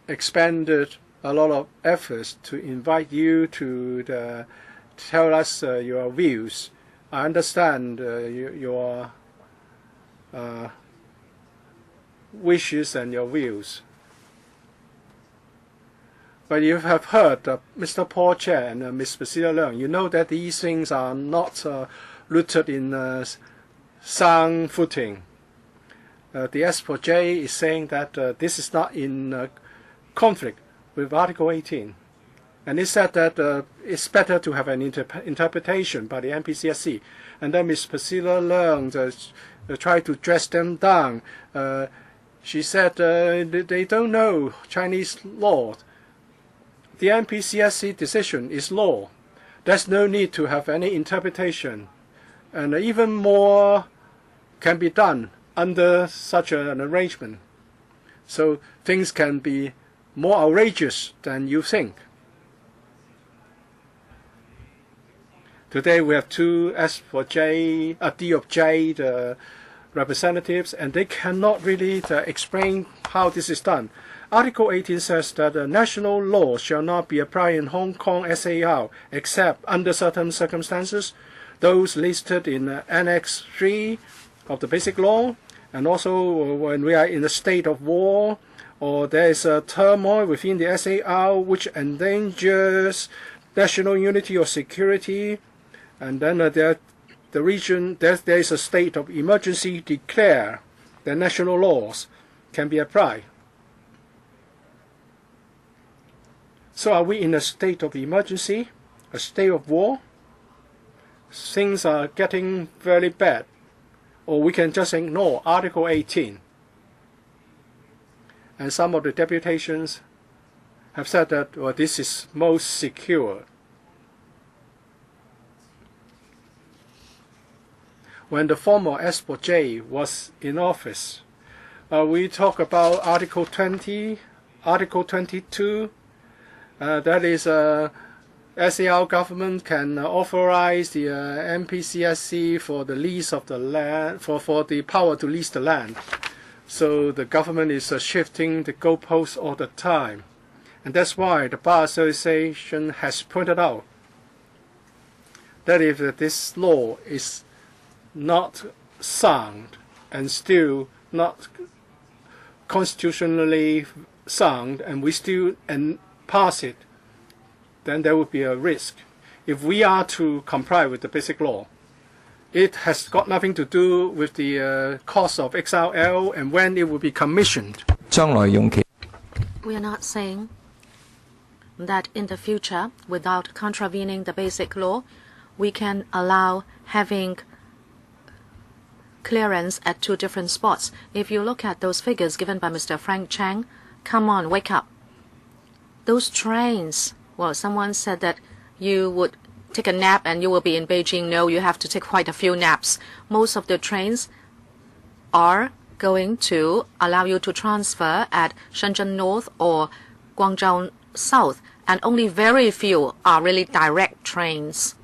expended a lot of efforts to invite you to tell us your views. I understand your wishes and your views. But you have heard Mr. Paul Chair and Ms. Priscilla Leung. You know that these things are not rooted in sound footing. The S4J is saying that this is not in conflict with Article 18. And it said that it's better to have an interpretation by the NPCSC. And then Ms. Priscilla Leung tried to dress them down. She said they don't know Chinese law. The NPCSC decision is law. There's no need to have any interpretation. And even more can be done under such an arrangement. So things can be more outrageous than you think. Today we have two S4J, D of J representatives, and they cannot really explain how this is done. Article 18 says that national law shall not be applied in Hong Kong SAR except under certain circumstances, those listed in Annex 3 of the Basic Law, and also when we are in a state of war, or there is a turmoil within the SAR which endangers national unity or security, and then the region, there is a state of emergency declared, the national laws can be applied. So are we in a state of emergency, a state of war? Things are getting very bad. Or we can just ignore Article 18. And some of the deputations have said that this is most secure. When the former S4J was in office, we talk about Article 20, Article 22, that is SAR government can authorize the MPCSC for the lease of the land, for the power to lease the land. So the government is shifting the goalposts all the time. And that's why the Bar Association has pointed out that if this law is not sound and still not constitutionally sound, and we still pass it, then there will be a risk. If we are to comply with the basic law, it has got nothing to do with the cost of XRL and when it will be commissioned. We are not saying that in the future, without contravening the basic law, we can allow having clearance at 2 different spots. If you look at those figures given by Mr. Frank Chang, come on, wake up. Those trains, well, someone said that you would take a nap and you will be in Beijing. No, you have to take quite a few naps. Most of the trains are going to allow you to transfer at Shenzhen North or Guangzhou South, and only very few are really direct trains.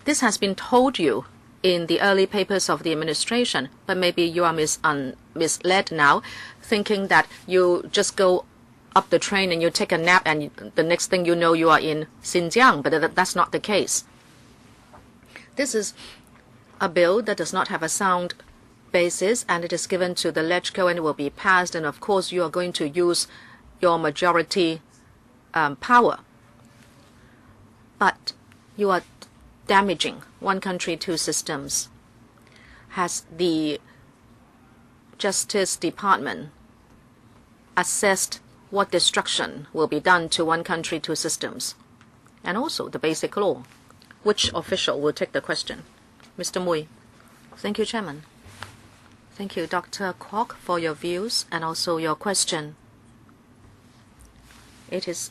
This has been told you in the early papers of the administration, but maybe you are misled now, thinking that you just go up the train and you take a nap and the next thing you know you are in Xinjiang, but that's not the case. This is a bill that does not have a sound basis, and it is given to the LegCo and it will be passed, and of course you are going to use your majority power. But you are damaging one country, 2 systems. Has the Justice Department assessed what destruction will be done to one country, 2 systems? And also the basic law. Which official will take the question? Mr. Mui. Thank you, Chairman. Thank you, Dr. Kwok, for your views and also your question. It is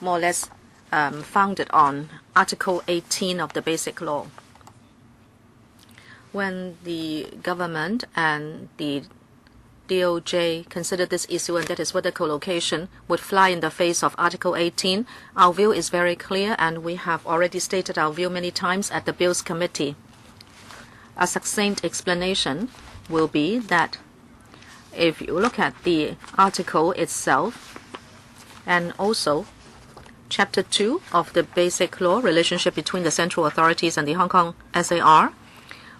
more or less founded on Article 18 of the Basic Law. When the government and the DOJ considered this issue, and that is whether co-location would fly in the face of Article 18, our view is very clear, and we have already stated our view many times at the Bills Committee. A succinct explanation will be that if you look at the article itself and also Chapter 2 of the Basic Law, relationship between the central authorities and the Hong Kong SAR,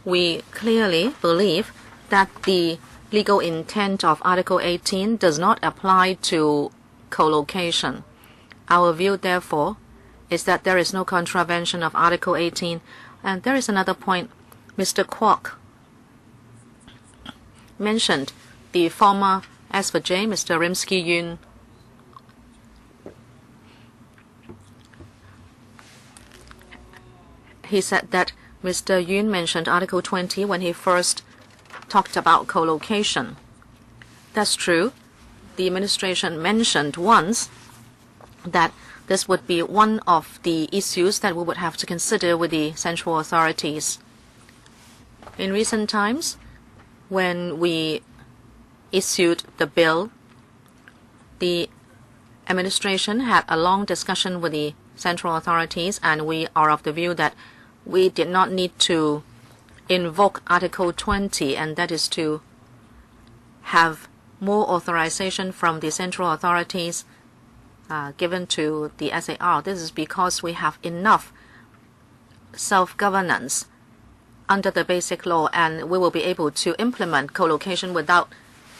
we clearly believe that the legal intent of Article 18 does not apply to co-location. Our view, therefore, is that there is no contravention of Article 18. And there is another point. Mr. Kwok mentioned the former SVJ, Mr. Rimsky-Yun. He said that Mr. Yun mentioned Article 20 when he first talked about co-location. That's true. The administration mentioned once that this would be one of the issues that we would have to consider with the central authorities. In recent times, when we issued the bill, the administration had a long discussion with the central authorities, and we are of the view that we did not need to invoke Article 20, and that is to have more authorization from the central authorities given to the SAR. This is because we have enough self-governance under the Basic Law, and we will be able to implement co-location without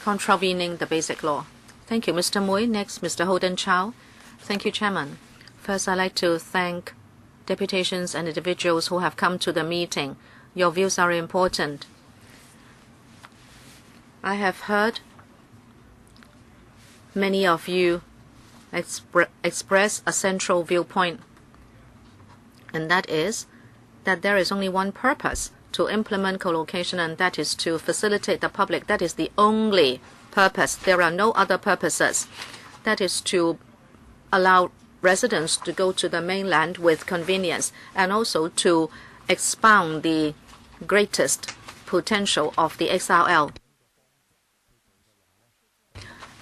contravening the Basic Law. Thank you, Mr. Mui. Next, Mr. Holden Chow. Thank you, Chairman. First, I'd like to thank deputations and individuals who have come to the meeting. Your views are important. I have heard many of you express a central viewpoint, and that is that there is only one purpose to implement co-location, and that is to facilitate the public. That is the only purpose. There are no other purposes. That is to allow residents to go to the mainland with convenience, and also to expound the greatest potential of the XRL.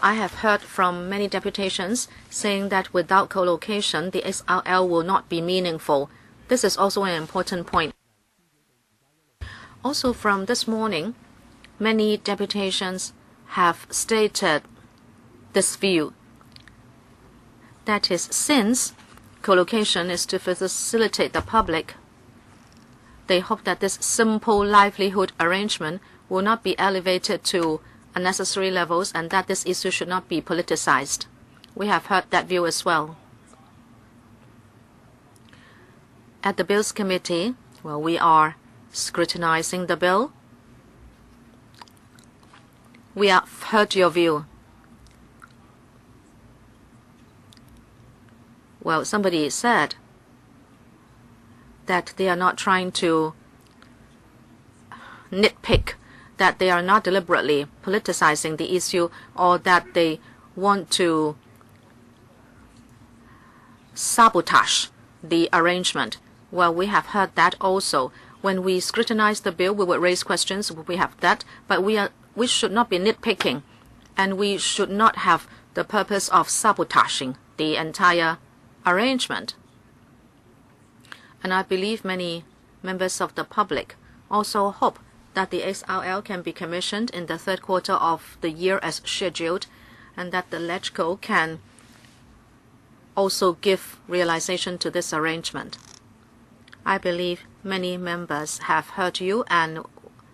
I have heard from many deputations saying that without co-location, the XRL will not be meaningful. This is also an important point. Also from this morning, many deputations have stated this view. That is, since co-location is to facilitate the public, they hope that this simple livelihood arrangement will not be elevated to unnecessary levels and that this issue should not be politicized. We have heard that view as well. At the Bills Committee, well, we are scrutinizing the bill. We have heard your view. Well, somebody said that they are not trying to nitpick, that they are not deliberately politicizing the issue, or that they want to sabotage the arrangement. Well, we have heard that also. When we scrutinize the bill, we would raise questions. We have that, but we should not be nitpicking, and we should not have the purpose of sabotaging the entire arrangement. And I believe many members of the public also hope that the XRL can be commissioned in the third quarter of the year as scheduled, and that the LegCo can also give realization to this arrangement. I believe many members have heard you and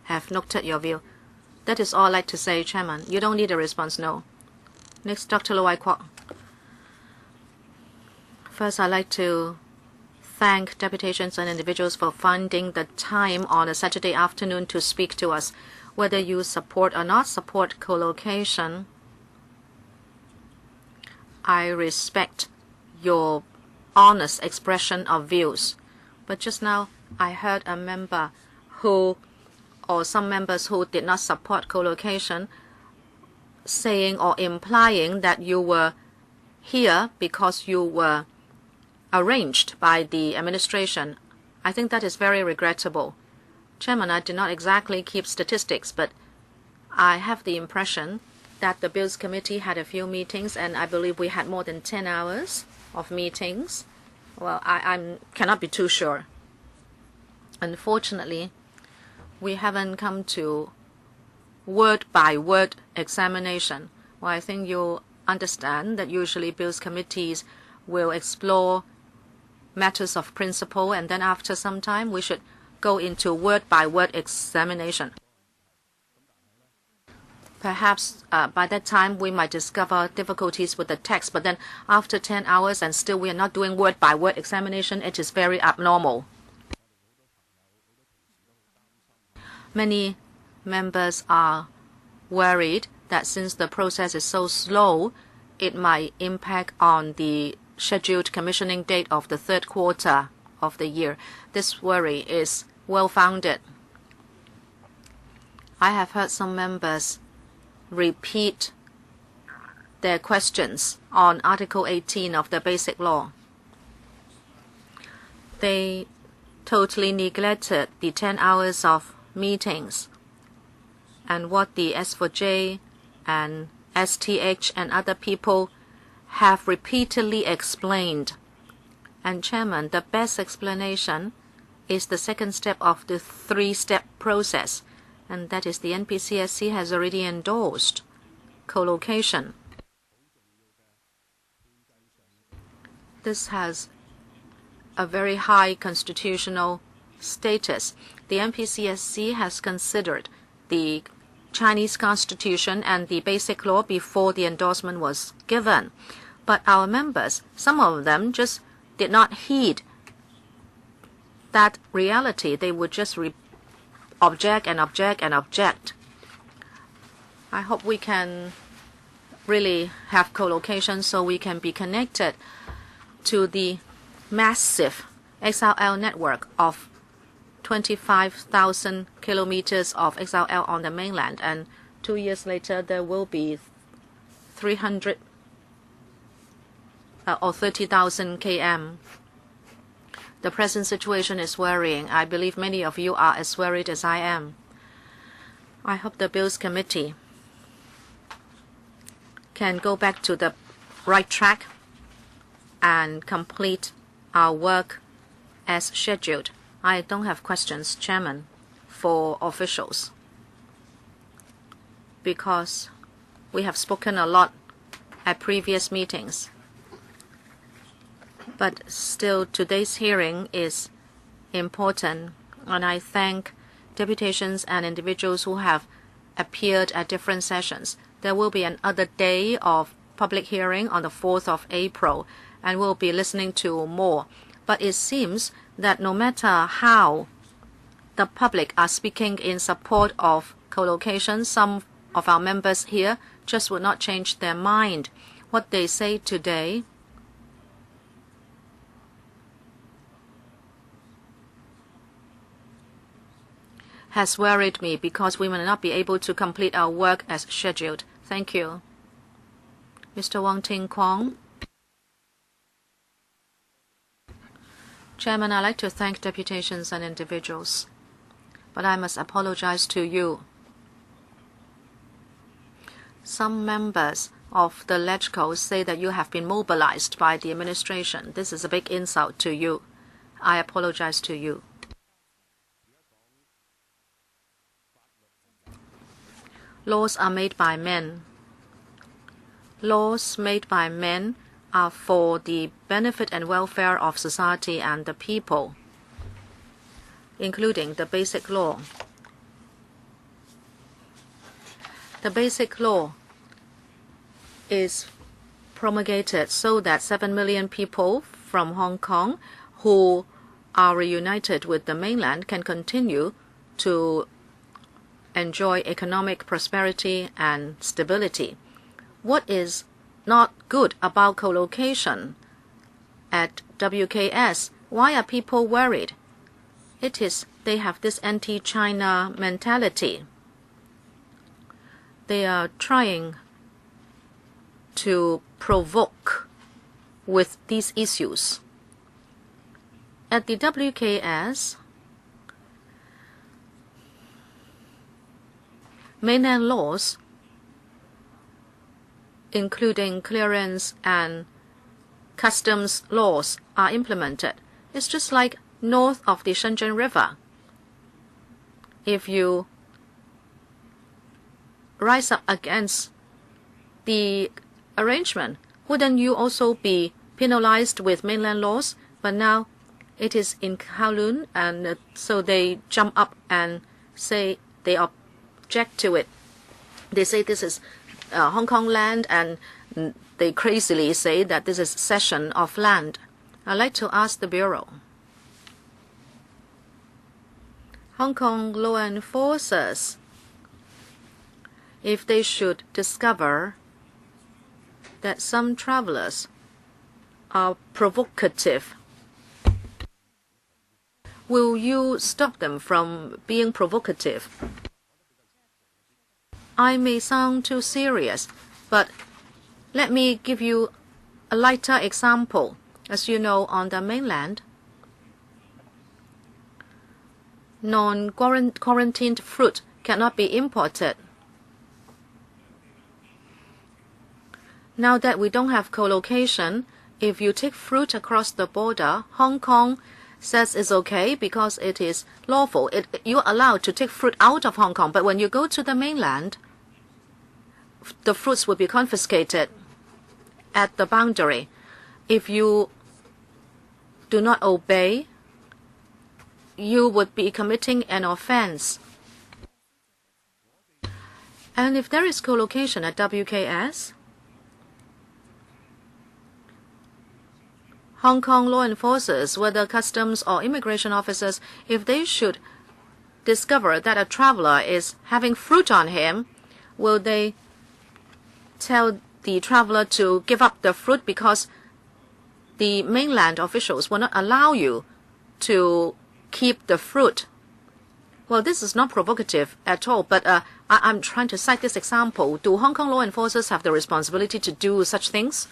have noted your view. That is all I'd like to say, Chairman. You don't need a response, no. Next, Dr. Loy Kwok. First, I'd like to thank deputations and individuals for finding the time on a Saturday afternoon to speak to us. Whether you support or not support co-location, I respect your honest expression of views. But just now, I heard a member or some members who did not support co-location saying or implying that you were here because you were arranged by the administration. I think that is very regrettable. Chairman, I did not exactly keep statistics, but I have the impression that the Bills Committee had a few meetings, and I believe we had more than 10 hours of meetings. Well, I cannot be too sure. Unfortunately, we haven't come to word-by-word examination. Well, I think you understand that usually Bills Committees will explore matters of principle, and then after some time we should go into word-by-word examination. Perhaps by that time we might discover difficulties with the text, but then after 10 hours and still we are not doing word-by-word examination, it is very abnormal. Many members are worried that since the process is so slow, it might impact on the scheduled commissioning date of the third quarter of the year. This worry is well-founded. I have heard some members repeat their questions on Article 18 of the Basic Law. They totally neglected the 10 hours of meetings and what the S4J and STH and other people have repeatedly explained. And Chairman, the best explanation is the second step of the three-step process, and that is the NPCSC has already endorsed co-location. This has a very high constitutional status. The NPCSC has considered the Chinese Constitution and the Basic Law before the endorsement was given. But our members, some of them just did not heed that reality. They would just object and object and object. I hope we can really have co-location so we can be connected to the massive XRL network of 25,000 kilometers of XRL on the mainland, and 2 years later there will be 300 or 30,000 km. The present situation is worrying. I believe many of you are as worried as I am. I hope the Bills Committee can go back to the right track and complete our work as scheduled. I don't have questions, Chairman, for officials, because we have spoken a lot at previous meetings. But still, today's hearing is important, and I thank deputations and individuals who have appeared at different sessions. There will be another day of public hearing on the 4th of April, and we'll be listening to more. But it seems that no matter how the public are speaking in support of co-location, some of our members here just will not change their mind. What they say today has worried me, because we will not be able to complete our work as scheduled. Thank you. Mr. Wang Ting-kwong. Chairman, I'd like to thank deputations and individuals, but I must apologize to you. Some members of the LegCo say that you have been mobilized by the administration. This is a big insult to you. I apologize to you. Laws are made by men. Laws made by men are for the benefit and welfare of society and the people, including the Basic Law. The Basic Law is promulgated so that 7 million people from Hong Kong who are reunited with the mainland can continue to enjoy economic prosperity and stability. What is not good about co-location at WKS? Why are people worried? It is they have this anti-China mentality. They are trying to provoke with these issues. At the WKS, mainland laws, including clearance and customs laws, are implemented. It's just like north of the Shenzhen River. If you rise up against the arrangement, wouldn't you also be penalized with mainland laws? But now it is in Kowloon, and so they jump up and say they object to it. They say this is Hong Kong land, and they crazily say that this is cession of land. I'd like to ask the Bureau. Hong Kong law enforcers, if they should discover that some travelers are provocative, will you stop them from being provocative? I may sound too serious, but let me give you a lighter example. As you know, on the mainland, non-quarantined fruit cannot be imported. Now that we don't have co-location, if you take fruit across the border, Hong Kong says it's okay because it is lawful. You're allowed to take fruit out of Hong Kong, but when you go to the mainland, the fruits will be confiscated at the boundary. If you do not obey, you would be committing an offense. And if there is co-location at WKS, Hong Kong law enforcers, whether customs or immigration officers, if they should discover that a traveler is having fruit on him, will they tell the traveler to give up the fruit because the mainland officials will not allow you to keep the fruit? Well, this is not provocative at all, but I'm trying to cite this example. Do Hong Kong law enforcers have the responsibility to do such things?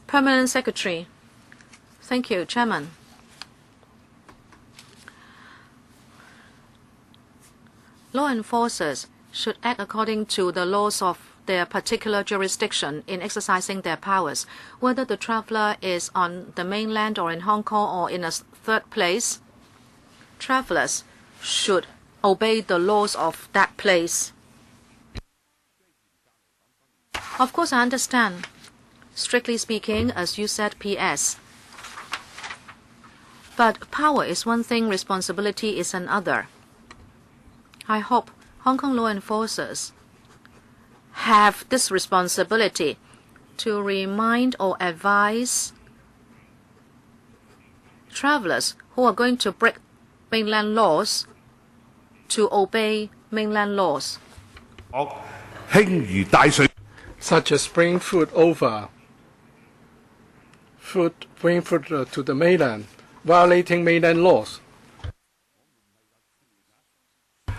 Permanent Secretary. Thank you, Chairman. Law enforcers should act according to the laws of their particular jurisdiction in exercising their powers. Whether the traveler is on the mainland or in Hong Kong or in a third place, travelers should obey the laws of that place. Of course, I understand. Strictly speaking, as you said, PS. But power is one thing, responsibility is another. I hope Hong Kong law enforcers have this responsibility to remind or advise travelers who are going to break mainland laws to obey mainland laws. Such as bring food over, bring food to the mainland, violating mainland laws.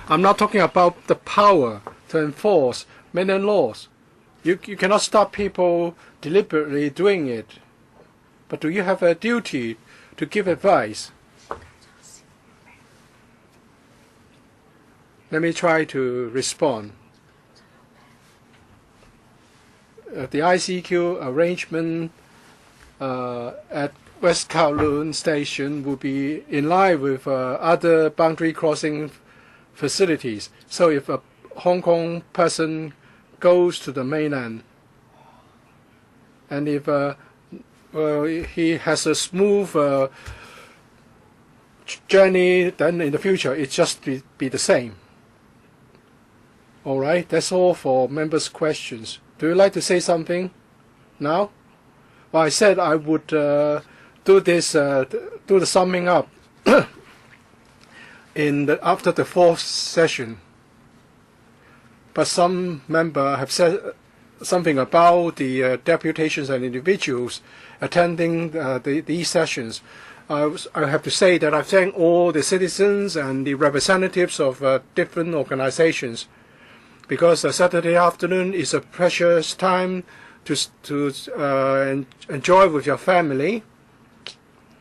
I'm not talking about the power to enforce mainland laws. You cannot stop people deliberately doing it. But do you have a duty to give advice? Let me try to respond. The ICQ arrangement at West Kowloon Station will be in line with other boundary crossing facilities. So if a Hong Kong person goes to the mainland and if he has a smooth journey, then in the future it just be the same. All right, that's all for members' questions. Do you like to say something now? Well, I said I would do this, do the summing up after the fourth session. But some member have said something about the deputations and individuals attending these sessions. I have to say that I thank all the citizens and the representatives of different organizations, because Saturday afternoon is a precious time to enjoy with your family.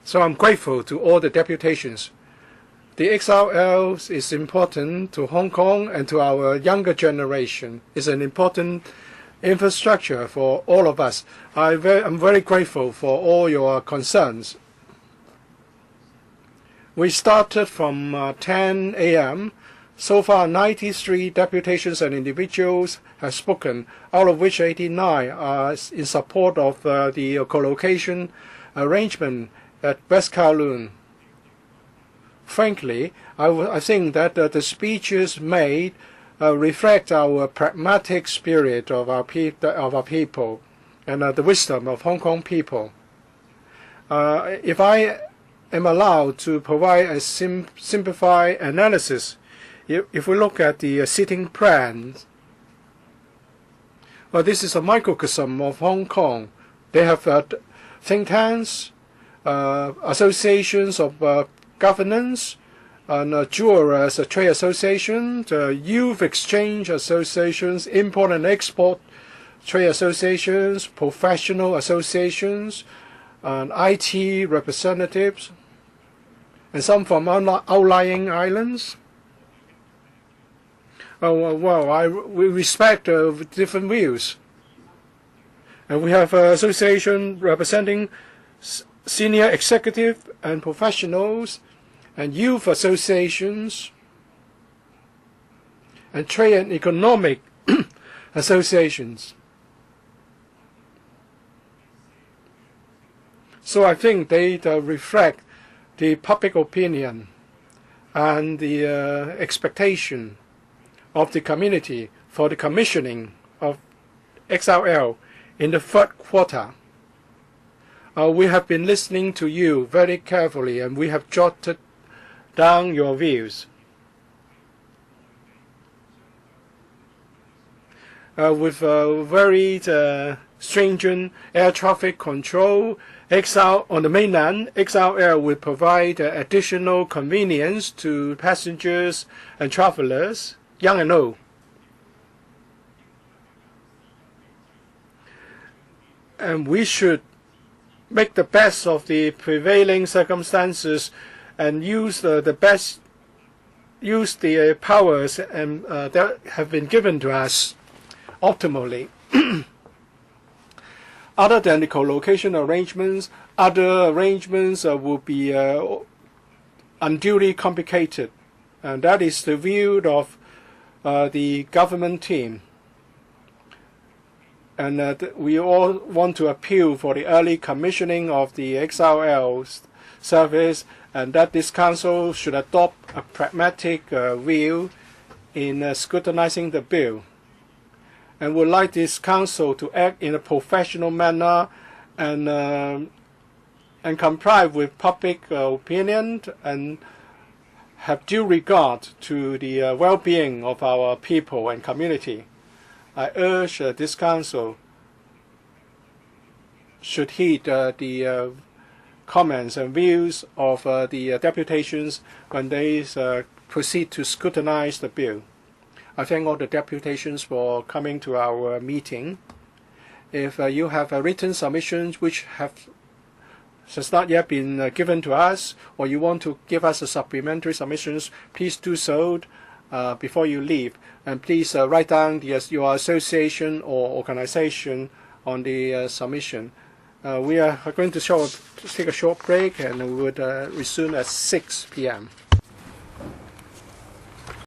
So I'm grateful to all the deputations. The XRL is important to Hong Kong and to our younger generation. It's an important infrastructure for all of us. I'm very grateful for all your concerns. We started from 10 a.m. So far, 93 deputations and individuals have spoken, out of which 89 are in support of the co-location arrangement at West Kowloon. Frankly, I think that the speeches made reflect our pragmatic spirit of our people and the wisdom of Hong Kong people. If I am allowed to provide a simplified analysis, if we look at the sitting plans, well, this is a microcosm of Hong Kong. They have think tanks, associations of governance, and jurors, trade associations, youth exchange associations, import and export trade associations, professional associations, and IT representatives, and some from outlying islands. We respect different views. And we have an association representing senior executive and professionals, and youth associations, and trade and economic associations. So I think they reflect the public opinion and the expectation of the community for the commissioning of XRL in the third quarter. We have been listening to you very carefully, and we have jotted down your views. With very stringent air traffic control, on the mainland, XRL will provide additional convenience to passengers and travelers, young and old. And we should make the best of the prevailing circumstances and use the best use the powers that have been given to us optimally. Other than the co-location arrangements, other arrangements will be unduly complicated. And that is the view of the government team. And we all want to appeal for the early commissioning of the XRL service, and that this Council should adopt a pragmatic view in scrutinizing the bill. And would like this Council to act in a professional manner and comply with public opinion and have due regard to the well-being of our people and community. I urge this Council should heed the comments and views of the deputations when they proceed to scrutinize the bill. I thank all the deputations for coming to our meeting. If you have written submissions which has not yet been given to us, or you want to give us a supplementary submissions, please do so before you leave. And please write down your association or organization on the submission. We are going to take a short break, and we would resume at 6 p.m.